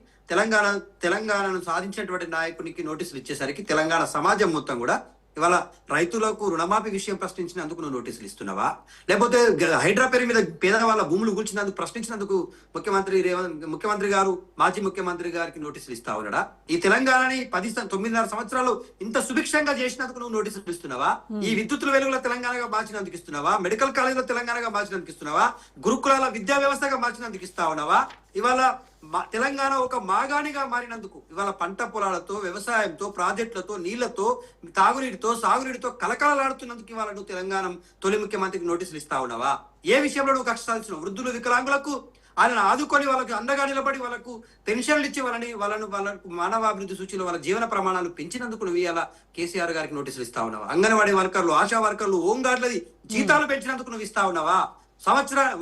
తెలంగాణను సాధించినటువంటి నాయకునికి నోటీసులు ఇచ్చేసరికి తెలంగాణ సమాజం మొత్తం కూడా ఇవాళ రైతులకు రుణమాఫీ విషయం ప్రశ్నించినందుకు నువ్వు నోటీసులు ఇస్తున్నావా, లేకపోతే హైడ్రా పేరు మీద పేదవాళ్ళ భూములు కూల్చినందుకు ప్రశ్నించినందుకు ముఖ్యమంత్రి గారు మాజీ ముఖ్యమంత్రి గారికి నోటీసులు ఇస్తా ఉన్నాడా? ఈ తెలంగాణని 9.5 సంవత్సరాలు ఇంత సుభిక్షంగా చేసినందుకు నువ్వు నోటీసులు ఇస్తున్నావా? ఈ విద్యుత్తుల వెలుగులో తెలంగాణగా మార్చినందుకు ఇస్తున్నావా? మెడికల్ కాలేజీలో తెలంగాణగా మార్చినందుకు ఇస్తున్నావా? గురుకులాల విద్యా వ్యవస్థగా మార్చినందుకు ఇస్తా ఉన్నావా? ఇవాళ తెలంగాణ ఒక మాగాణిగా మారినందుకు ఇవాళ పంట పొలాలతో, వ్యవసాయంతో, ప్రాజెక్టులతో, నీళ్లతో, తాగునీటితో, సాగునీటితో కలకలలాడుతున్నందుకు ఇవాళ నువ్వు తెలంగాణ తొలి ముఖ్యమంత్రికి నోటీసులు ఇస్తా ఉన్నావా? ఏ విషయంలో నువ్వు కక్ష సాధించినావు? వృద్ధులు, వికలాంగులకు ఆయన ఆదుకొని వాళ్ళకి అండగా నిలబడి వాళ్ళకు పెన్షన్లు ఇచ్చి వాళ్ళకు మానవాభివృద్ధి సూచీలో వాళ్ళ జీవన ప్రమాణాలు పెంచినందుకు నువ్వు ఇలా కేసీఆర్ గారికి నోటీసులు ఇస్తా ఉన్నావా? అంగన్వాడీ వర్కర్లు, ఆశా వర్కర్లు, హోంగార్డులది జీతాలు పెంచినందుకు నువ్వు ఇస్తా ఉన్నావా?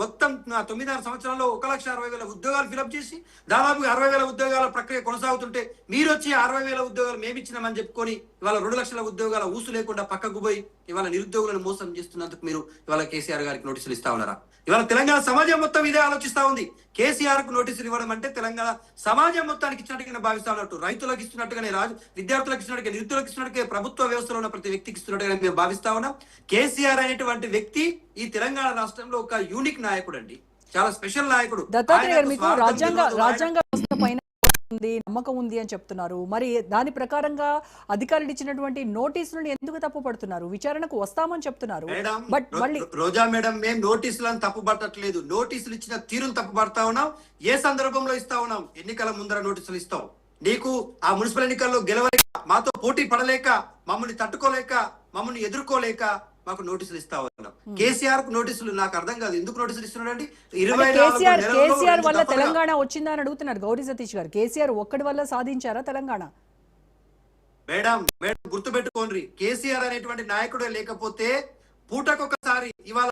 మొత్తం 9.5 సంవత్సరాల్లో 1,60,000 ఉద్యోగాలు ఫిలప్ చేసి దాదాపు 60,000 ఉద్యోగాల ప్రక్రియ కొనసాగుతుంటే మీరు వచ్చి 60,000 ఉద్యోగాలు మేమిచ్చినామని చెప్పుకొని ఇవాళ 2 లక్షల ఉద్యోగాల ఊసు లేకుండా పక్కకు పోయి ఇవాళ నిరుద్యోగులను మోసం చేస్తున్నందుకు మీరు ఇవాళ కేసీఆర్ గారికి నోటీసులు ఇస్తా ఉన్నారా? ఇవాళ తెలంగాణ సమాజం మొత్తం ఇదే ఆలోచిస్తా ఉంది. కేసీఆర్ కు నోటీసులు ఇవ్వడం అంటే తెలంగాణ సమాజం మొత్తానికి ఇచ్చినట్టుగా భావిస్తా ఉన్నట్టు, రైతులకు ఇస్తున్నట్టుగానే, విద్యార్థులకు ఇస్తున్నట్టుగా, నిరుద్యోగులకు ఇస్తున్నట్టుగా, ప్రభుత్వ వ్యవస్థలో ఉన్న ప్రతి వ్యక్తికి ఇస్తున్నట్టుగా మేము భావిస్తా ఉన్నాం. కేసీఆర్ అనేటువంటి వ్యక్తి ఈ తెలంగాణ రాష్ట్రంలో ఒక యూనిక్ నాయకుడు అండి, చాలా స్పెషల్ నాయకుడు. రాజ్యాంగ వ్యవస్థ పైన నమ్మకం ఉంది అని చెప్తున్నారు. మరి దాని ప్రకారంగా అధికారులు ఇచ్చినటువంటి నోటీసులను ఎందుకు తప్పు పడుతున్నారు? విచారణకు వస్తామని చెప్తున్నారు. బట్ మళ్ళీ రోజా మేడం, మేము నోటీసులను తప్పు పట్టట్లేదు, నోటీసులు ఇచ్చిన తీరును తప్పు పడతా ఉన్నాం. ఏ సందర్భంలో ఇస్తా ఉన్నాం? ఎన్నికల ముందర నోటీసులు ఇస్తాం. నీకు ఆ మున్సిపల్ ఎన్నికల్లో గెలవలేక, మాతో పోటీ పడలేక, మమ్మల్ని తట్టుకోలేక, మమ్మల్ని ఎదుర్కోలేక మాకు నోటీసులు ఇస్తా ఉన్నాం. కేసీఆర్ కు నోటీసులు నాకు అర్థం కాదు, ఎందుకు నోటీసులు ఇస్తున్నాడు అండి? కేసీఆర్ వల్ల తెలంగాణ వచ్చిందా అని అడుగుతున్నారు గౌరీ సతీష్ గారు. కేసీఆర్ ఒక్కడి వల్ల సాధించారా తెలంగాణ? మేడం గుర్తుపెట్టుకోండి, కేసీఆర్ అనేటువంటి నాయకుడే లేకపోతే పూటకొకసారి ఇవాళ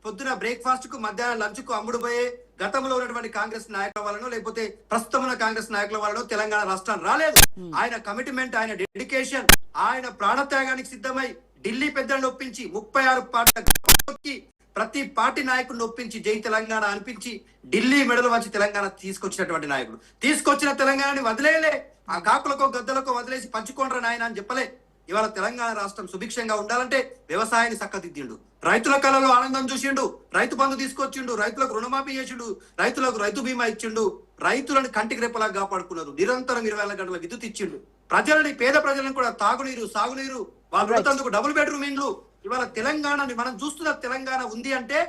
పొద్దున బ్రేక్ఫాస్ట్ కు, మధ్యాహ్నం లంచ్ కు అమ్ముడుపోయే గతంలో ఉన్నటువంటి కాంగ్రెస్ నాయకుల వలన, లేకపోతే ప్రస్తుతం ఉన్న కాంగ్రెస్ నాయకుల వలన తెలంగాణ రాష్ట్రం రాలేదు. ఆయన కమిట్మెంట్, ఆయన డెడికేషన్, ఆయన ప్రాణత్యాగానికి సిద్ధమై ఢిల్లీ పెద్దలను ఒప్పించి 36 పార్టీ ప్రతి పార్టీ నాయకుడిని ఒప్పించి జై తెలంగాణ అనిపించి ఢిల్లీ మెడలు వచ్చి తెలంగాణ తీసుకొచ్చినటువంటి నాయకుడు. తీసుకొచ్చిన తెలంగాణని వదిలేలే, ఆ కాకులకో గద్దలకో వదిలేసి పంచుకోండ్రా నాయన అని చెప్పలే. ఇవాళ తెలంగాణ రాష్ట్రం సుభిక్షంగా ఉండాలంటే వ్యవసాయాన్ని చక్కదిద్దిండు, రైతుల కళలో ఆనందం చూసిండు, రైతు బంధు తీసుకొచ్చిండు, రైతులకు రుణమాఫీ చేసిండు, రైతులకు రైతు బీమా ఇచ్చిండు, రైతులను కంటికి రెప్పలా కాపాడుకున్నారు, నిరంతరం 24 గంటల విద్యుత్ ఇచ్చిండు, ప్రజలని, పేద ప్రజలను కూడా తాగునీరు, సాగునీరు, వాళ్ళందుకు డబుల్ బెడ్రూమ్ ఇండ్లు. ఇవాళ తెలంగాణని మనం చూస్తున్న తెలంగాణ ఉంది అంటే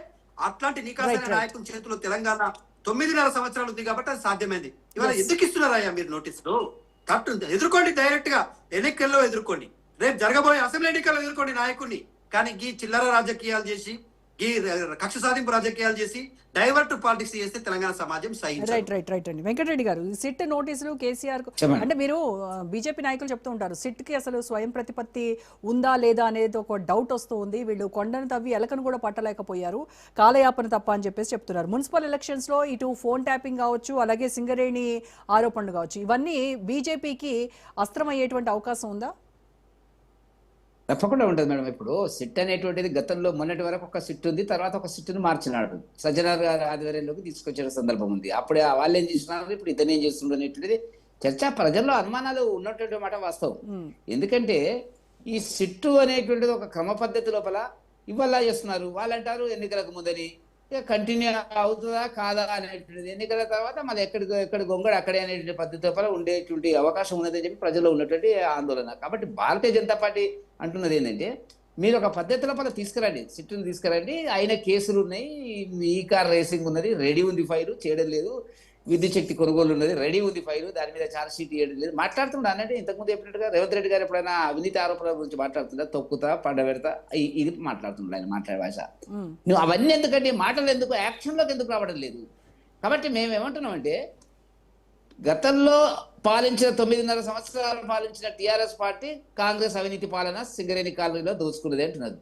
అట్లాంటి నికాసైన నాయకుని చేతిలో తెలంగాణ 9.5 సంవత్సరాలు ఉంది కాబట్టి అది సాధ్యమైంది. ఇవాళ ఎందుకు ఇస్తున్నారయ్యా మీరు నోటీసులు? కరెక్ట్ ఎదుర్కోండి, డైరెక్ట్ గా ఎన్నికల్లో ఎదుర్కోండి, రేపు జరగబోయే అసెంబ్లీ ఎన్నికల్లో ఎదుర్కోండి నాయకుడిని. కానీ ఈ చిల్లర రాజకీయాలు చేసి, ఈ కక్ష సాధింపు రాజకీయాలు చేసి డైవర్ట్ పాలిటిక్స్ చేస్తే తెలంగాణ సమాజం రైట్ అండి. వెంకటరెడ్డి గారు, సిట్ నోటీసులు కేసీఆర్ అంటే మీరు బీజేపీ నాయకులు చెప్తూ ఉంటారు సిట్ కి అసలు స్వయం ప్రతిపత్తి ఉందా లేదా అనేది ఒక డౌట్ వస్తూ ఉంది, వీళ్ళు కొండను తవ్వి ఎలకను కూడా పట్టలేకపోయారు, కాలయాపన తప్ప అని చెప్పేసి చెప్తున్నారు. మున్సిపల్ ఎలక్షన్స్ లో ఇటు ఫోన్ ట్యాపింగ్ కావచ్చు, అలాగే సింగరేణి ఆరోపణలు కావచ్చు, ఇవన్నీ బీజేపీకి అస్త్రం అయ్యేటువంటి అవకాశం ఉందా? తప్పకుండా ఉంటుంది మేడం. ఇప్పుడు సిట్ అనేటువంటిది గతంలో మొన్నటి వరకు ఒక సిట్ ఉంది, తర్వాత ఒక సిట్ను మార్చినాడు, సజ్జనార్ గారి ఆధ్వర్యంలోకి తీసుకొచ్చిన సందర్భం ఉంది. అప్పుడే వాళ్ళు ఏం చేస్తున్నారు, ఇప్పుడు ఇతను ఏం చేస్తున్నారు అనేటువంటిది చర్చ, ప్రజల్లో అనుమానాలు ఉన్నటువంటి మాట వాస్తవం. ఎందుకంటే ఈ సిట్టు అనేటువంటిది ఒక క్రమ పద్ధతి లోపల ఇవాళ చేస్తున్నారు. వాళ్ళు అంటారు ఎన్నికలకు ముందని, ఇక కంటిన్యూ అవుతుందా కాదా అనేటువంటిది, ఎన్నికల తర్వాత మళ్ళీ ఎక్కడ గొంగడు అక్కడే అనేటువంటి పద్ధతి లోపల ఉండేటువంటి అవకాశం ఉన్నదని చెప్పి ప్రజల్లో ఉన్నటువంటి ఆందోళన. కాబట్టి భారతీయ జనతా పార్టీ అంటున్నది ఏంటంటే, మీరు ఒక పద్ధతి లోపల తీసుకురండి, సిట్టును తీసుకురండి, ఆయన కేసులు ఉన్నాయి, ఈ కార్ రేసింగ్ ఉన్నది, రెడీ ఉంది, ఫైల్ చేయడం లేదు, విద్యుత్ శక్తి కొనుగోలు ఉన్నది, రెడీ ఉంది ఫైల్, దాని మీద ఛార్జ్ షీట్ ఇవ్వడం లేదు. మాట్లాడుతుండ అన్నట్టు ఇంతకుముందు చెప్పినట్టుగా రేవంత్ రెడ్డి గారు ఎప్పుడైనా అవినీతి ఆరోపణల గురించి మాట్లాడుతుందా, తొక్కుతా పండబెడతా ఇది మాట్లాడుతుండ ఆయన మాట్లాడే భాష. నువ్వు అవన్నీ ఎందుకంటే మాటలు ఎందుకు, యాక్షన్లోకి ఎందుకు రావడం లేదు. కాబట్టి మేము ఏమంటున్నామంటే గతంలో పాలించిన 9.5 సంవత్సరాలు పాలించిన టిఆర్ఎస్ పార్టీ కాంగ్రెస్ అవినీతి పాలన సింగరేణి కాలనీలో దోచుకున్నది అంటున్నది.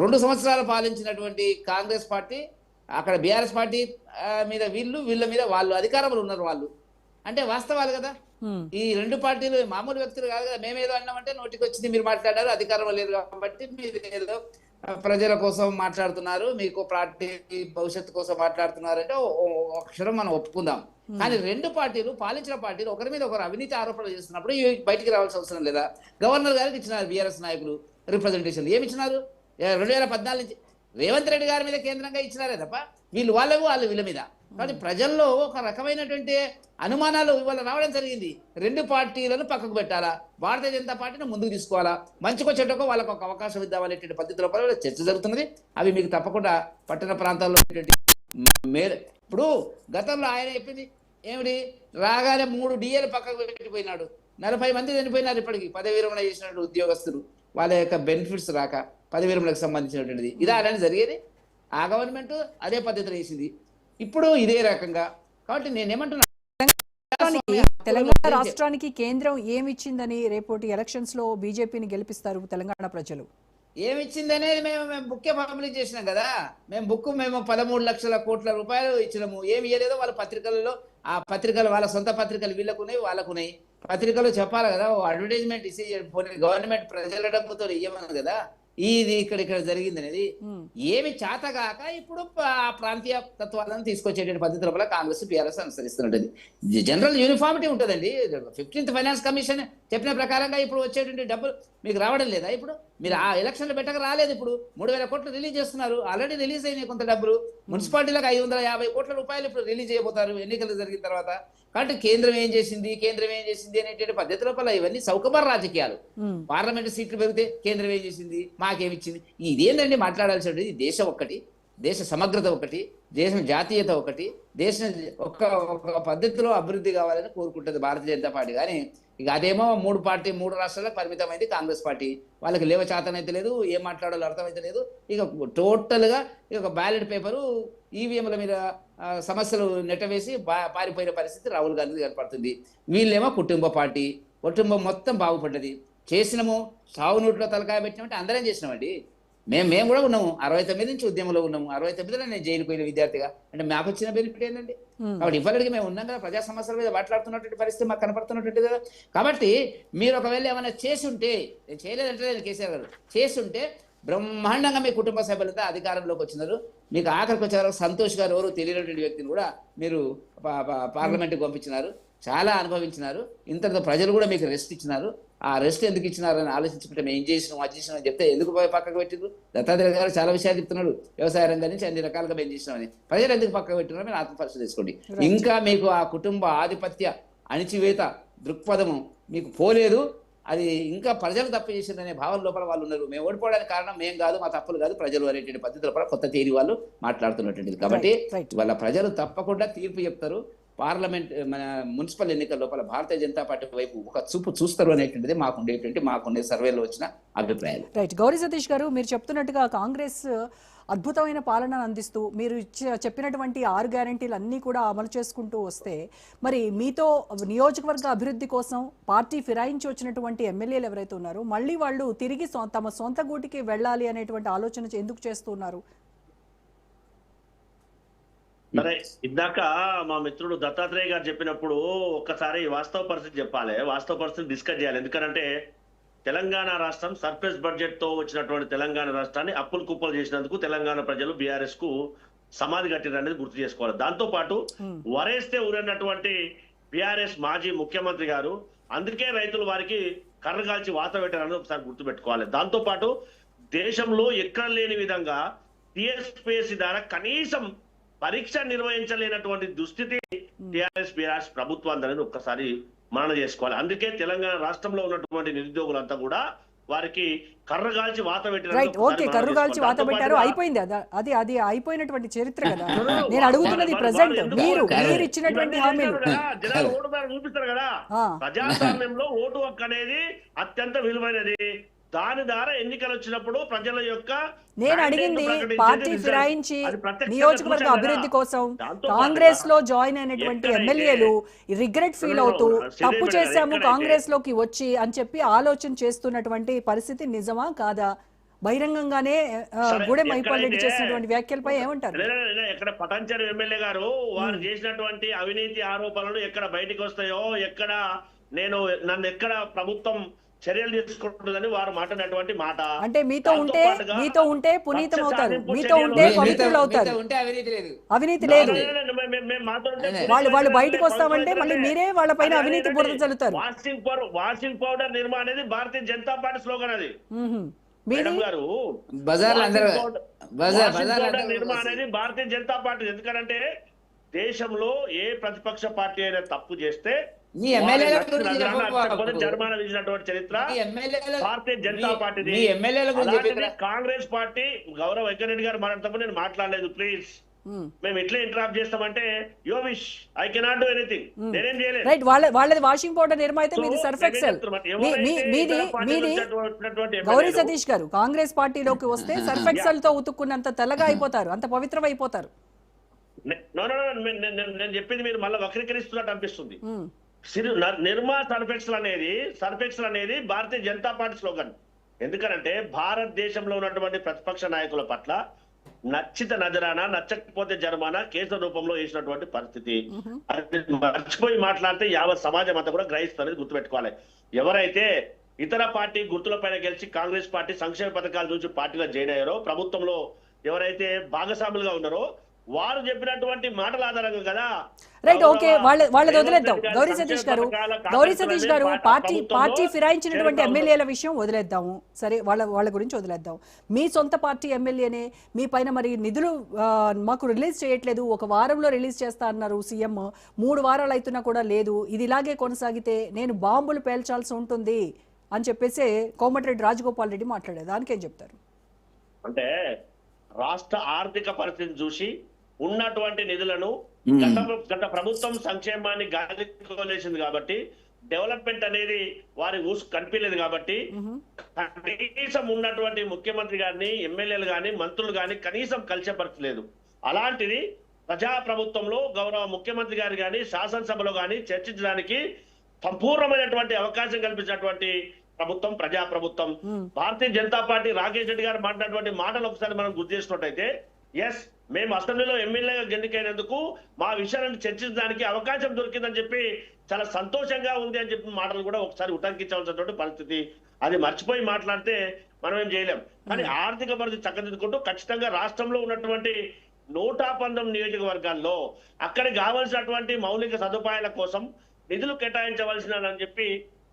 2 సంవత్సరాలు పాలించినటువంటి కాంగ్రెస్ పార్టీ అక్కడ బీఆర్ఎస్ పార్టీ మీద వీళ్ళ మీద వాళ్ళు అధికారంలో ఉన్నారు వాళ్ళు. అంటే వాస్తవాలు కదా. ఈ 2 పార్టీలు మామూలు వ్యక్తులు కాదు కదా. మేమేదో అన్నామంటే నోటికి వచ్చింది మీరు మాట్లాడారు, అధికారంలో లేదు కాబట్టి మీరు ఏదో ప్రజల కోసం మాట్లాడుతున్నారు, మీకు పార్టీ భవిష్యత్తు కోసం మాట్లాడుతున్నారు అంటే అక్షరం మనం ఒప్పుకుందాం. కానీ 2 పార్టీలు పాలించిన పార్టీలు ఒకరి మీద ఒకరు అవినీతి ఆరోపణలు చేస్తున్నప్పుడు బయటికి రావాల్సిన అవసరం లేదా? గవర్నర్ గారికి ఇచ్చినారు బీఆర్ఎస్ నాయకులు రిప్రజెంటేషన్. ఏమి ఇచ్చినారు? 2014 నుంచి రేవంత్ రెడ్డి గారి మీద కేంద్రంగా ఇచ్చినారే తప్ప వాళ్ళు వీళ్ళ మీద. కాబట్టి ప్రజల్లో ఒక రకమైనటువంటి అనుమానాలు ఇవాళ రావడం జరిగింది. 2 పార్టీలను పక్కకు పెట్టాలా, భారతీయ జనతా పార్టీని ముందుకు తీసుకోవాలా, మంచికో చెడ్డకో వాళ్ళకు ఒక అవకాశం ఇద్దామనేటువంటి పద్ధతిలో చర్చ జరుగుతున్నది. అవి మీకు తప్పకుండా పట్టణ ప్రాంతాల్లో ఇప్పుడు గతంలో ఆయన చెప్పింది ఏమిటి, రాగానే 3 డిఏలు పక్కకు పెట్టిపోయినాడు. 40 మంది చనిపోయినారు ఇప్పటికి పదవి విరమణ చేసినట్టు ఉద్యోగస్తులు, వాళ్ళ యొక్క బెనిఫిట్స్ రాక పదవి విరమణకు సంబంధించినటువంటిది. ఇదే అలాంటి జరిగేది. ఆ గవర్నమెంట్ అదే పద్ధతిలో వేసింది, ఇప్పుడు ఇదే రకంగా. కాబట్టి నేనేమంటున్నా, తెలంగాణ రాష్ట్రానికి కేంద్రం ఏమిచ్చిందని రేపటి ఎలక్షన్స్ లో బీజేపీని గెలిపిస్తారు తెలంగాణ ప్రజలు? ఏమిచ్చిందనేది మేము బుక్కే పబ్లిష్ చేసినాం కదా. మేము 13 లక్షల కోట్ల రూపాయలు ఇచ్చినాము. ఏమి ఇవ్వలేదో వాళ్ళ పత్రికలలో, ఆ పత్రికలు వాళ్ళ సొంత పత్రికలు వీళ్ళకున్నాయి వాళ్ళకున్నాయి. పత్రికలు చెప్పాలి కదా, అడ్వర్టైజ్మెంట్ ఇచ్చి గవర్నమెంట్ ప్రజల డబ్బుతో ఇవ్వమని కదా ఇది ఇక్కడ జరిగింది అనేది. ఏమి చేతగాక ఇప్పుడు ప్రాంతీయ తత్వాలను తీసుకొచ్చేటువంటి పద్ధతి లోపల కాంగ్రెస్ బీఆర్ఎస్ అనుసరిస్తున్నది. జనరల్ యూనిఫామిటీ ఉంటుందండి. 15th ఫైనాన్స్ కమిషన్ చెప్పిన ప్రకారంగా ఇప్పుడు వచ్చేటువంటి డబ్బులు మీకు రావడం లేదా? ఇప్పుడు మీరు ఆ ఎలక్షన్లు పెట్టక రాలేదు. ఇప్పుడు 3000 కోట్లు రిలీజ్ చేస్తున్నారు, ఆల్రెడీ రిలీజ్ అయినాయి కొంత డబ్బులు. మున్సిపాలిటీలకు 550 కోట్ల రూపాయలు ఇప్పుడు రిలీజ్ చేయబోతారు ఎన్నికలు జరిగిన తర్వాత. కాబట్టి కేంద్రం ఏం చేసింది అనేటువంటి పద్ధతి లోపల ఇవన్నీ చౌకబారు రాజకీయాలు. పార్లమెంటు సీట్లు పెరిగితే కేంద్రం ఏం చేసింది, మాకేమిచ్చింది, ఇదేంటండి మాట్లాడాల్సి? దేశం ఒక్కటి, దేశ సమగ్రత ఒకటి, దేశం జాతీయత ఒకటి, దేశం ఒక పద్ధతిలో అభివృద్ధి కావాలని కోరుకుంటుంది భారతీయ జనతా పార్టీ. కానీ ఇక అదేమో 3 రాష్ట్రాలకు పరిమితమైంది కాంగ్రెస్ పార్టీ. వాళ్ళకి లేవ చేతనైతే లేదు, ఏం మాట్లాడాలో అర్థమైతే లేదు. ఇక టోటల్గా ఒక బ్యాలెట్ పేపరు ఈవీఎంల మీద సమస్యలు నెట్టవేసి పారిపోయిన పరిస్థితి రాహుల్ గాంధీ ఏర్పడుతుంది. వీళ్ళేమో కుటుంబ పార్టీ, కుటుంబం మొత్తం బాగుపడ్డది. చేసినాము, సాగు నోట్లో తలకాయ పెట్టినామంటే అందరం చేసినామండి. మేము కూడా ఉన్నాము. 69 నుంచి ఉద్యమంలో ఉన్నాము. 69లో నేను జైలుకు పోయిన విద్యార్థిగా. అంటే మాకు వచ్చిన బెనిఫిట్ ఏంటండి? కాబట్టి ఇప్పటికీ మేము ఉన్నాం కదా, ప్రజా సమస్యల మీద మాట్లాడుతున్నటువంటి పరిస్థితి మాకు కనపడుతున్నట్టు కదా. కాబట్టి మీరు ఒకవేళ ఏమైనా చేసి ఉంటే, నేను చేయలేదంటే నేను కేసీఆర్ గారు చేసి ఉంటే బ్రహ్మాండంగా మీ కుటుంబ సభ్యులతో అధికారంలోకి వచ్చినారు. మీకు ఆఖరికి వచ్చే సంతోష్ గారు ఎవరు తెలియనటువంటి వ్యక్తిని కూడా మీరు పార్లమెంట్కి పంపించినారు, చాలా అనుభవించినారు. ఇంతలో ప్రజలు కూడా మీకు రెస్ట్ ఇచ్చినారు. ఆ రెస్ట్ ఎందుకు ఇచ్చినారని ఆలోచించుకుంటే మేము ఏం చేసినాం అది చేసినాం అని చెప్తే ఎందుకు పక్కకు పెట్టిండ్రు? దత్తాత్రేయ గారు చాలా విషయాలు చెప్తున్నాడు, వ్యవసాయ రంగం నుంచి అన్ని రకాలుగా మేము చేసినామని. ప్రజలు ఎందుకు పక్కకు పెట్టినారో మీరు ఆత్మపరిశీలన చేసుకోండి. ఇంకా మీకు ఆ కుటుంబ ఆధిపత్య అణిచివేత దృక్పథము మీకు పోలేదు. అది ఇంకా ప్రజలు తప్పు చేసిందనే భావన లోపల వాళ్ళు ఉన్నారు. మేము ఓడిపోవడానికి కారణం మేము కాదు, మా తప్పులు కాదు, ప్రజలు అనేటువంటి పద్ధతి లోపల కొత్త తీరి వాళ్ళు మాట్లాడుతున్నటువంటిది. కాబట్టి వాళ్ళ ప్రజలు తప్పకుండా తీర్పు చెప్తారు. పార్లమెంట్ మన మున్సిపల్ ఎన్నికల లోపల భారతీయ జనతా పార్టీ వైపు ఒక చూపు చూస్తారు అనేటువంటిది మాకుండే సర్వేలో వచ్చిన అభిప్రాయాలు. రైట్. గౌరీ సతీష్ గారు, మీరు చెప్తున్నట్టుగా కాంగ్రెస్ అద్భుతమైన పాలన అందిస్తూ మీరు చెప్పినటువంటి 6 గ్యారంటీలు అన్నీ కూడా అమలు చేసుకుంటూ వస్తే, మరి మీతో నియోజకవర్గ అభివృద్ధి కోసం పార్టీ ఫిరాయించి వచ్చినటువంటి ఎమ్మెల్యేలు ఎవరైతే ఉన్నారో మళ్ళీ వాళ్ళు తిరిగి తమ సొంత గూటికి వెళ్ళాలి అనేటువంటి ఆలోచన ఎందుకు చేస్తున్నారు? సరే, ఇందాక మా మిత్రుడు దత్తాత్రేయ గారు చెప్పినప్పుడు ఒక్కసారి వాస్తవ పరిస్థితి చెప్పాలి, వాస్తవ పరిస్థితి డిస్కస్ చేయాలి. ఎందుకంటే తెలంగాణ రాష్ట్రం సర్ప్లస్ బడ్జెట్ తో వచ్చినటువంటి తెలంగాణ రాష్ట్రాన్ని అప్పులు కుప్పలు చేసినందుకు తెలంగాణ ప్రజలు బీఆర్ఎస్ కు సమాధి కట్టిరు అనేది గుర్తు చేసుకోవాలి. దాంతో పాటు వరేస్తే ఊరన్నటువంటి బీఆర్ఎస్ మాజీ ముఖ్యమంత్రి గారు అందుకే రైతులు వారికి కర్రగాల్చి వాత పెట్టారని ఒకసారి గుర్తు పెట్టుకోవాలి. దాంతో పాటు దేశంలో ఎక్కడ లేని విధంగా టీఎస్పీఎస్సీ ద్వారా కనీసం పరీక్ష నిర్వహించలేనటువంటి దుస్థితి టీఆర్ఎస్ బీఆర్ఎస్ ప్రభుత్వం అనేది ఒక్కసారి మనన చేసుకోవాలి. అందుకే తెలంగాణ రాష్ట్రంలో ఉన్నటువంటి నిరుద్యోగులంతా కూడా వారికి కర్ర కాల్చి వాత రైట్, ఓకే, కర్రు కాల్చి వాత పెట్టారు, అయిపోయింది. అది అది అయిపోయినటువంటి చరిత్ర కదా. నేను అడుగుతున్నది ప్రెసెంట్ మీరు ఇచ్చినటువంటి హామీలు. జనాలు ఓటు మీద చూపిస్తారు కదా, ప్రజాస్వామ్యంలో ఓటు హక్కు అనేది అత్యంత విలువైనది. దాని ద్వారా ఎన్నికలు వచ్చినప్పుడు ప్రజల యొక్క నేను అడిగింది పార్టీ ఫిరాయించి నియోజకవర్గ అభివృద్ధి కోసం కాంగ్రెస్ లో జాయిన్ అయినటువంటి ఎమ్మెల్యేలు రిగ్రెట్ ఫీల్ అవుతూ తప్పు చేశాము కాంగ్రెస్ లోకి వచ్చి అని చెప్పి ఆలోచన చేస్తున్నటువంటి పరిస్థితి నిజమా కాదా? బహిరంగంగానే గూడెం మహిపాల్ రెడ్డి చేసినటువంటి వ్యాఖ్యలపై ఏమంటారు? ఎక్కడ పటాన్చెరు ఎమ్మెల్యే గారు వారు చేసినటువంటి అవినీతి ఆరోపణలు ఎక్కడ బయటకు వస్తాయో, ఎక్కడ నన్ను ఎక్కడ ప్రభుత్వం చర్యలు తీసుకుంటుందని వారు మాట్లాడినటువంటి మాట. అంటే మీతో ఉంటే పునీతం అవుతారు, మీతో ఉంటే పవిత్రులు అవుతారు, అవినీతి లేదు. వాళ్ళు బయటకు వస్తామంటే మళ్ళీ మీరే వాళ్ళ పైన అవినీతి బురద చల్లుతారు. వాషింగ్ పౌడర్ నిర్మా అనేది భారతీయ జనతా పార్టీ స్లోగన్. అది మేడం గారు నిర్మా అనేది భారతీయ జనతా పార్టీ. ఎందుకంటే దేశంలో ఏ ప్రతిపక్ష పార్టీ అయినా తప్పు చేస్తే జరిమానా విధించినటువంటి చరిత్ర భారతీయ జనతా పార్టీది. కాంగ్రెస్ పార్టీ గౌరవ వెంకటరెడ్డి గారు మాట్లాడతాము, నేను మాట్లాడలేదు ప్లీజ్. మేము ఎట్లా ఇంటరాప్ట్ చేస్తామంటే యో wish, I cannot do anything, నేనేం చేయలేదు. రైట్, వాళ్ళది వాషింగ్ పౌడర్ నిర్మా అయితే మీది సర్ఫ్ ఎక్సెల్. మీది గౌరీ సతీష్ గారు కాంగ్రెస్ పార్టీలోకి వస్తే సర్ఫ్ ఎక్సెల్ తో ఉతుక్కున్నంత తెల్లగా అయిపోతారు, అంత పవిత్రం అయిపోతారు. నేను చెప్పింది మీరు మళ్ళీ వక్రీకరిస్తున్నట్టు అనిపిస్తుంది. నిర్మా సర్ఫెక్సల్ అనేది భారతీయ జనతా పార్టీ స్లోగన్. ఎందుకంటే భారతదేశంలో ఉన్నటువంటి ప్రతిపక్ష నాయకుల పట్ల నచ్చిత నజరానా, నచ్చకపోతే జరిమానా కేసుల రూపంలో వేసినటువంటి పరిస్థితి. అది మర్చిపోయి మాట్లాడితే యావత్ సమాజం అంతా కూడా గ్రహిస్తుంది, గుర్తుపెట్టుకోవాలి. ఎవరైతే ఇతర పార్టీ గుర్తులపైన గెలిచి కాంగ్రెస్ పార్టీ సంక్షేమ పథకాలు చూసి పార్టీలో జాయిన్ అయ్యారో, ప్రభుత్వంలో ఎవరైతే భాగస్వాములుగా ఉన్నారో వారు చెప్పినటువంటి మాటల ఆధారంగా కదా. రైట్, ఓకే, వాళ్ళది వదిలేద్దాం. గౌరీ సతీష్ గారు పార్టీ ఫిరాయించినటువంటి ఎమ్మెల్యేల విషయం వదిలేద్దాము, సరే, వాళ్ళ గురించి వదిలేద్దాం. మీ సొంత పార్టీ ఎమ్మెల్యేనే మీ పైన మరి నిధులు మాకు రిలీజ్ చేయట్లేదు, ఒక వారంలో రిలీజ్ చేస్తా అన్నారు సీఎం, 3 వారాలు అవుతున్నా కూడా లేదు, ఇది ఇలాగే కొనసాగితే నేను బాంబులు పేల్చాల్సి ఉంటుంది అని చెప్పేసి కోమటిరెడ్డి రాజగోపాల్ రెడ్డి మాట్లాడారు. దానికేం చెప్తారు? అంటే రాష్ట్ర ఆర్థిక పరిస్థితిని చూసి ఉన్నటువంటి నిధులను గత ప్రభుత్వం సంక్షేమాన్ని గాలిలేసింది కాబట్టి, డెవలప్మెంట్ అనేది వారి కనిపించలేదు కాబట్టి, కనీసం ఉన్నటువంటి ముఖ్యమంత్రి గారిని, ఎమ్మెల్యేలు గాని, మంత్రులు గాని కనీసం కలిసే పరిస్థితి లేదు. అలాంటిది ప్రజా ప్రభుత్వంలో గౌరవ ముఖ్యమంత్రి గారు గాని, శాసనసభలో గాని చర్చించడానికి సంపూర్ణమైనటువంటి అవకాశం కల్పించినటువంటి ప్రభుత్వం ప్రజా ప్రభుత్వం. భారతీయ జనతా పార్టీ రాకేష్ రెడ్డి గారు మాట్లాడినటువంటి మాటలు ఒకసారి మనం గుర్తు చేసినట్టయితే, ఎస్, మేము అసెంబ్లీలో ఎమ్మెల్యేగా ఎన్నికైనందుకు మా విషయాలను చర్చించడానికి అవకాశం దొరికిందని చెప్పి చాలా సంతోషంగా ఉంది అని చెప్పి మాటలు కూడా ఒకసారి ఉటంకించవలసినటువంటి పరిస్థితి. అది మర్చిపోయి మాట్లాడితే మనం ఏం చేయలేం. కానీ ఆర్థిక పరిస్థితి చక్కదిద్దుకుంటూ ఖచ్చితంగా రాష్ట్రంలో ఉన్నటువంటి 119 నియోజకవర్గాల్లో అక్కడికి కావాల్సినటువంటి మౌలిక సదుపాయాల కోసం నిధులు కేటాయించవలసినని చెప్పి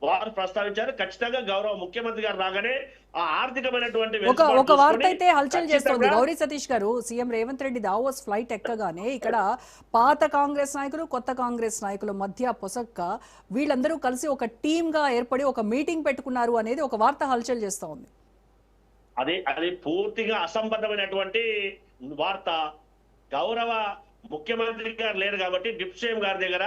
వారు ప్రస్తావించారు. ఖచ్చితంగా గౌరవ ముఖ్యమంత్రి గారు రాగానే ఆ ఆర్థికమైనటువంటి ఒక వార్త అయితే హల్చల్ చేస్తోంది. గౌరీ సతీష్ గారు, CM Revanth Reddy Davos flight ఎక్కగానే ఇక్కడ పాత కాంగ్రెస్ నాయకులు, కొత్త కాంగ్రెస్ నాయకుల మధ్య పొసక్క వీళ్ళందరూ కలిసి ఒక టీమ్ గా ఏర్పడి ఒక మీటింగ్ పెట్టుకున్నారు అనేది ఒక వార్త హల్చల్ చేస్తా ఉంది. అది పూర్తిగా అసంబద్ధమైనటువంటి వార్త. గౌరవ ముఖ్యమంత్రి గారు లేరు కాబట్టి డిప్యూటీ సీఎం గారి దగ్గర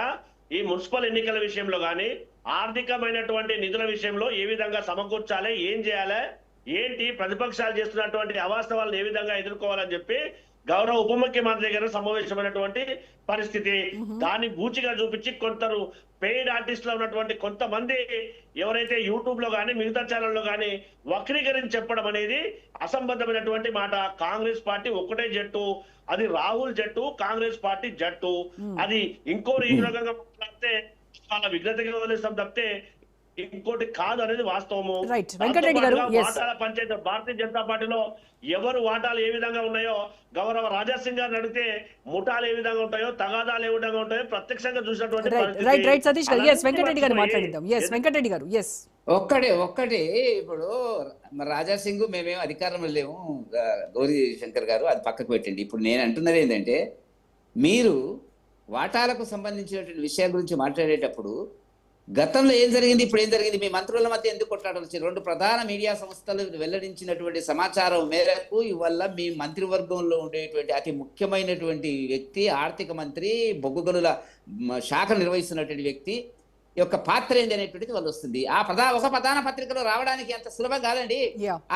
ఈ మున్సిపల్ ఎన్నికల విషయంలో కానీ, ఆర్థికమైనటువంటి నిధుల విషయంలో ఏ విధంగా సమకూర్చాలి, ఏం చేయాలి, ఏంటి ప్రతిపక్షాలు చేస్తున్నటువంటి అవాస్తవాలను ఏ విధంగా ఎదుర్కోవాలని చెప్పి గౌరవ ఉప ముఖ్యమంత్రి గారు సమావేశమైనటువంటి పరిస్థితి. దాన్ని బూచిగా చూపించి కొందరు పెయిడ్ ఆర్టిస్టులు ఉన్నటువంటి కొంతమంది ఎవరైతే యూట్యూబ్ లో కానీ మిగతా ఛానల్లో కానీ వక్రీకరించి చెప్పడం అనేది అసంబద్ధమైనటువంటి మాట. కాంగ్రెస్ పార్టీ ఒక్కటే జట్టు, అది రాహుల్ జట్టు, కాంగ్రెస్ పార్టీ జట్టు. అది ఇంకోరు ఈ రకంగా మాట్లాడితే చాలా విఘ్నతగా వదిలేస్తాం తప్పితే ఇంకోటి కాదు అనేది వాస్తవము. వాటాల పంచాయతీ భారతీయ జనతా పార్టీలో ఎవరు వాటాలు ఏ విధంగా ఉన్నాయో గౌరవ రాజా సింగ్ గారిని అడిగితే ముఠాలు ఏ విధంగా ఉంటాయో, తగాదాలు ఏ విధంగా ఉంటాయో ప్రత్యక్షంగా చూసినటువంటి ఒక్కటే ఇప్పుడు రాజా సింగ్ మేమేం అధికారంలో లేము, గౌరీ శంకర్ గారు అది పక్కకు పెట్టండి. ఇప్పుడు నేను అంటున్నది ఏంటంటే, మీరు వాటాలకు సంబంధించినటువంటి విషయాల గురించి మాట్లాడేటప్పుడు గతంలో ఏం జరిగింది, ఇప్పుడు ఏం జరిగింది, మీ మంత్రుల మధ్య ఎందుకు కొట్లాటలు వచ్చి? రెండు ప్రధాన మీడియా సంస్థలు వెల్లడించినటువంటి సమాచారం మేరకు ఇవల్ల మీ మంత్రివర్గంలో ఉండేటువంటి అతి ముఖ్యమైనటువంటి వ్యక్తి, ఆర్థిక మంత్రి, బొగ్గు శాఖ నిర్వహిస్తున్నటువంటి వ్యక్తి యొక్క పాత్ర ఏంది అనేటువంటిది వాళ్ళు వస్తుంది. ఒక ప్రధాన పత్రికలో రావడానికి అంత సులభం కాదండి.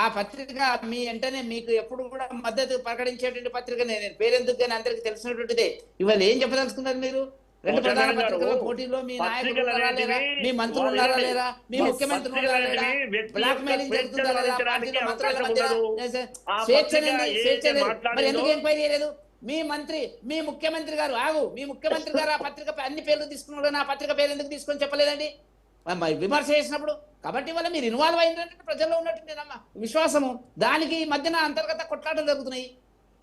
ఆ పత్రిక మీ వెంటనే మీకు ఎప్పుడు కూడా మద్దతు ప్రకటించేటువంటి పత్రిక, నేను పేరెందుకు కానీ అందరికి తెలిసినటువంటిదే. ఇవాళ ఏం చెప్పదలుచుకున్నారు మీరు? రెండు ప్రధాన పత్రికల పోటీలో మీ నాయకులు ఉన్నారా లేరా, మీ మంత్రులు ఉన్నారా లేరా, మీ ముఖ్యమంత్రి ఉన్నారా లేరా, బ్లాక్ మెయిలింగ్ జరుగుతుందా లేదా, పార్టీలో మంత్రుల మధ్య స్వేచ్ఛ మరి ఎందుకు ఎంక్వైరీ చేయలేదు? మీ ముఖ్యమంత్రి గారు మీ ముఖ్యమంత్రి గారు ఆ పత్రిక అన్ని పేర్లు తీసుకున్నాడు, నా పత్రిక పేరు ఎందుకు తీసుకొని చెప్పలేదండి విమర్శ చేసినప్పుడు? కాబట్టి వల్ల మీరు ఇన్వాల్వ్ అయినటువంటి ప్రజల్లో ఉన్నటువంటి విశ్వాసము, దానికి మధ్యన అంతర్గత కొట్లాటలు జరుగుతున్నాయి.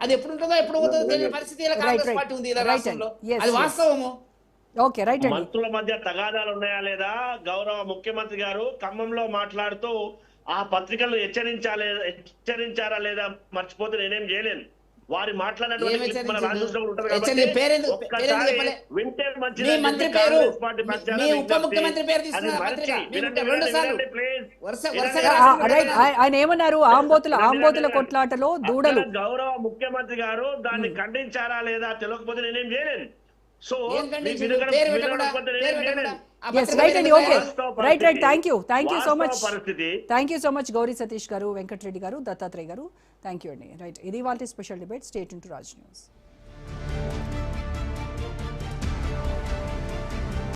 అది ఎప్పుడు ఉంటుందో ఎప్పుడు పోతుందో తెలియని పరిస్థితి కాంగ్రెస్ పార్టీ ఉంది ఇలా రాష్ట్రంలో. అది వాస్తవము. ఓకే, రైట్ అండి. మంత్రుల మధ్య తగాదాలు ఉన్నాయా లేదా? గౌరవ ముఖ్యమంత్రి గారు ఖమ్మంలో మాట్లాడుతూ ఆ పత్రికలు హెచ్చరించారా లేదా మర్చిపోతే నేనేం చేయలేను. వారి మాట్లాడినటువంటి మన రాజకీయ ఉంటది కాబట్టి వింటే మంచిది. ఆయన ఏమన్నారు? ఆంబోతుల కొట్లాటలో దూడలు. గౌరవ ముఖ్యమంత్రి గారు దాన్ని ఖండించారా లేదా తెలియకపోతే నేనేం చేయలేను. So thank you so much Gauri Satish గారు, వెంకటరెడ్డి గారు, దత్తాత్రేయ గారు. థ్యాంక్ యూ అండి. రైట్, ఇది వాళ్ళ special debate. State into Raj news.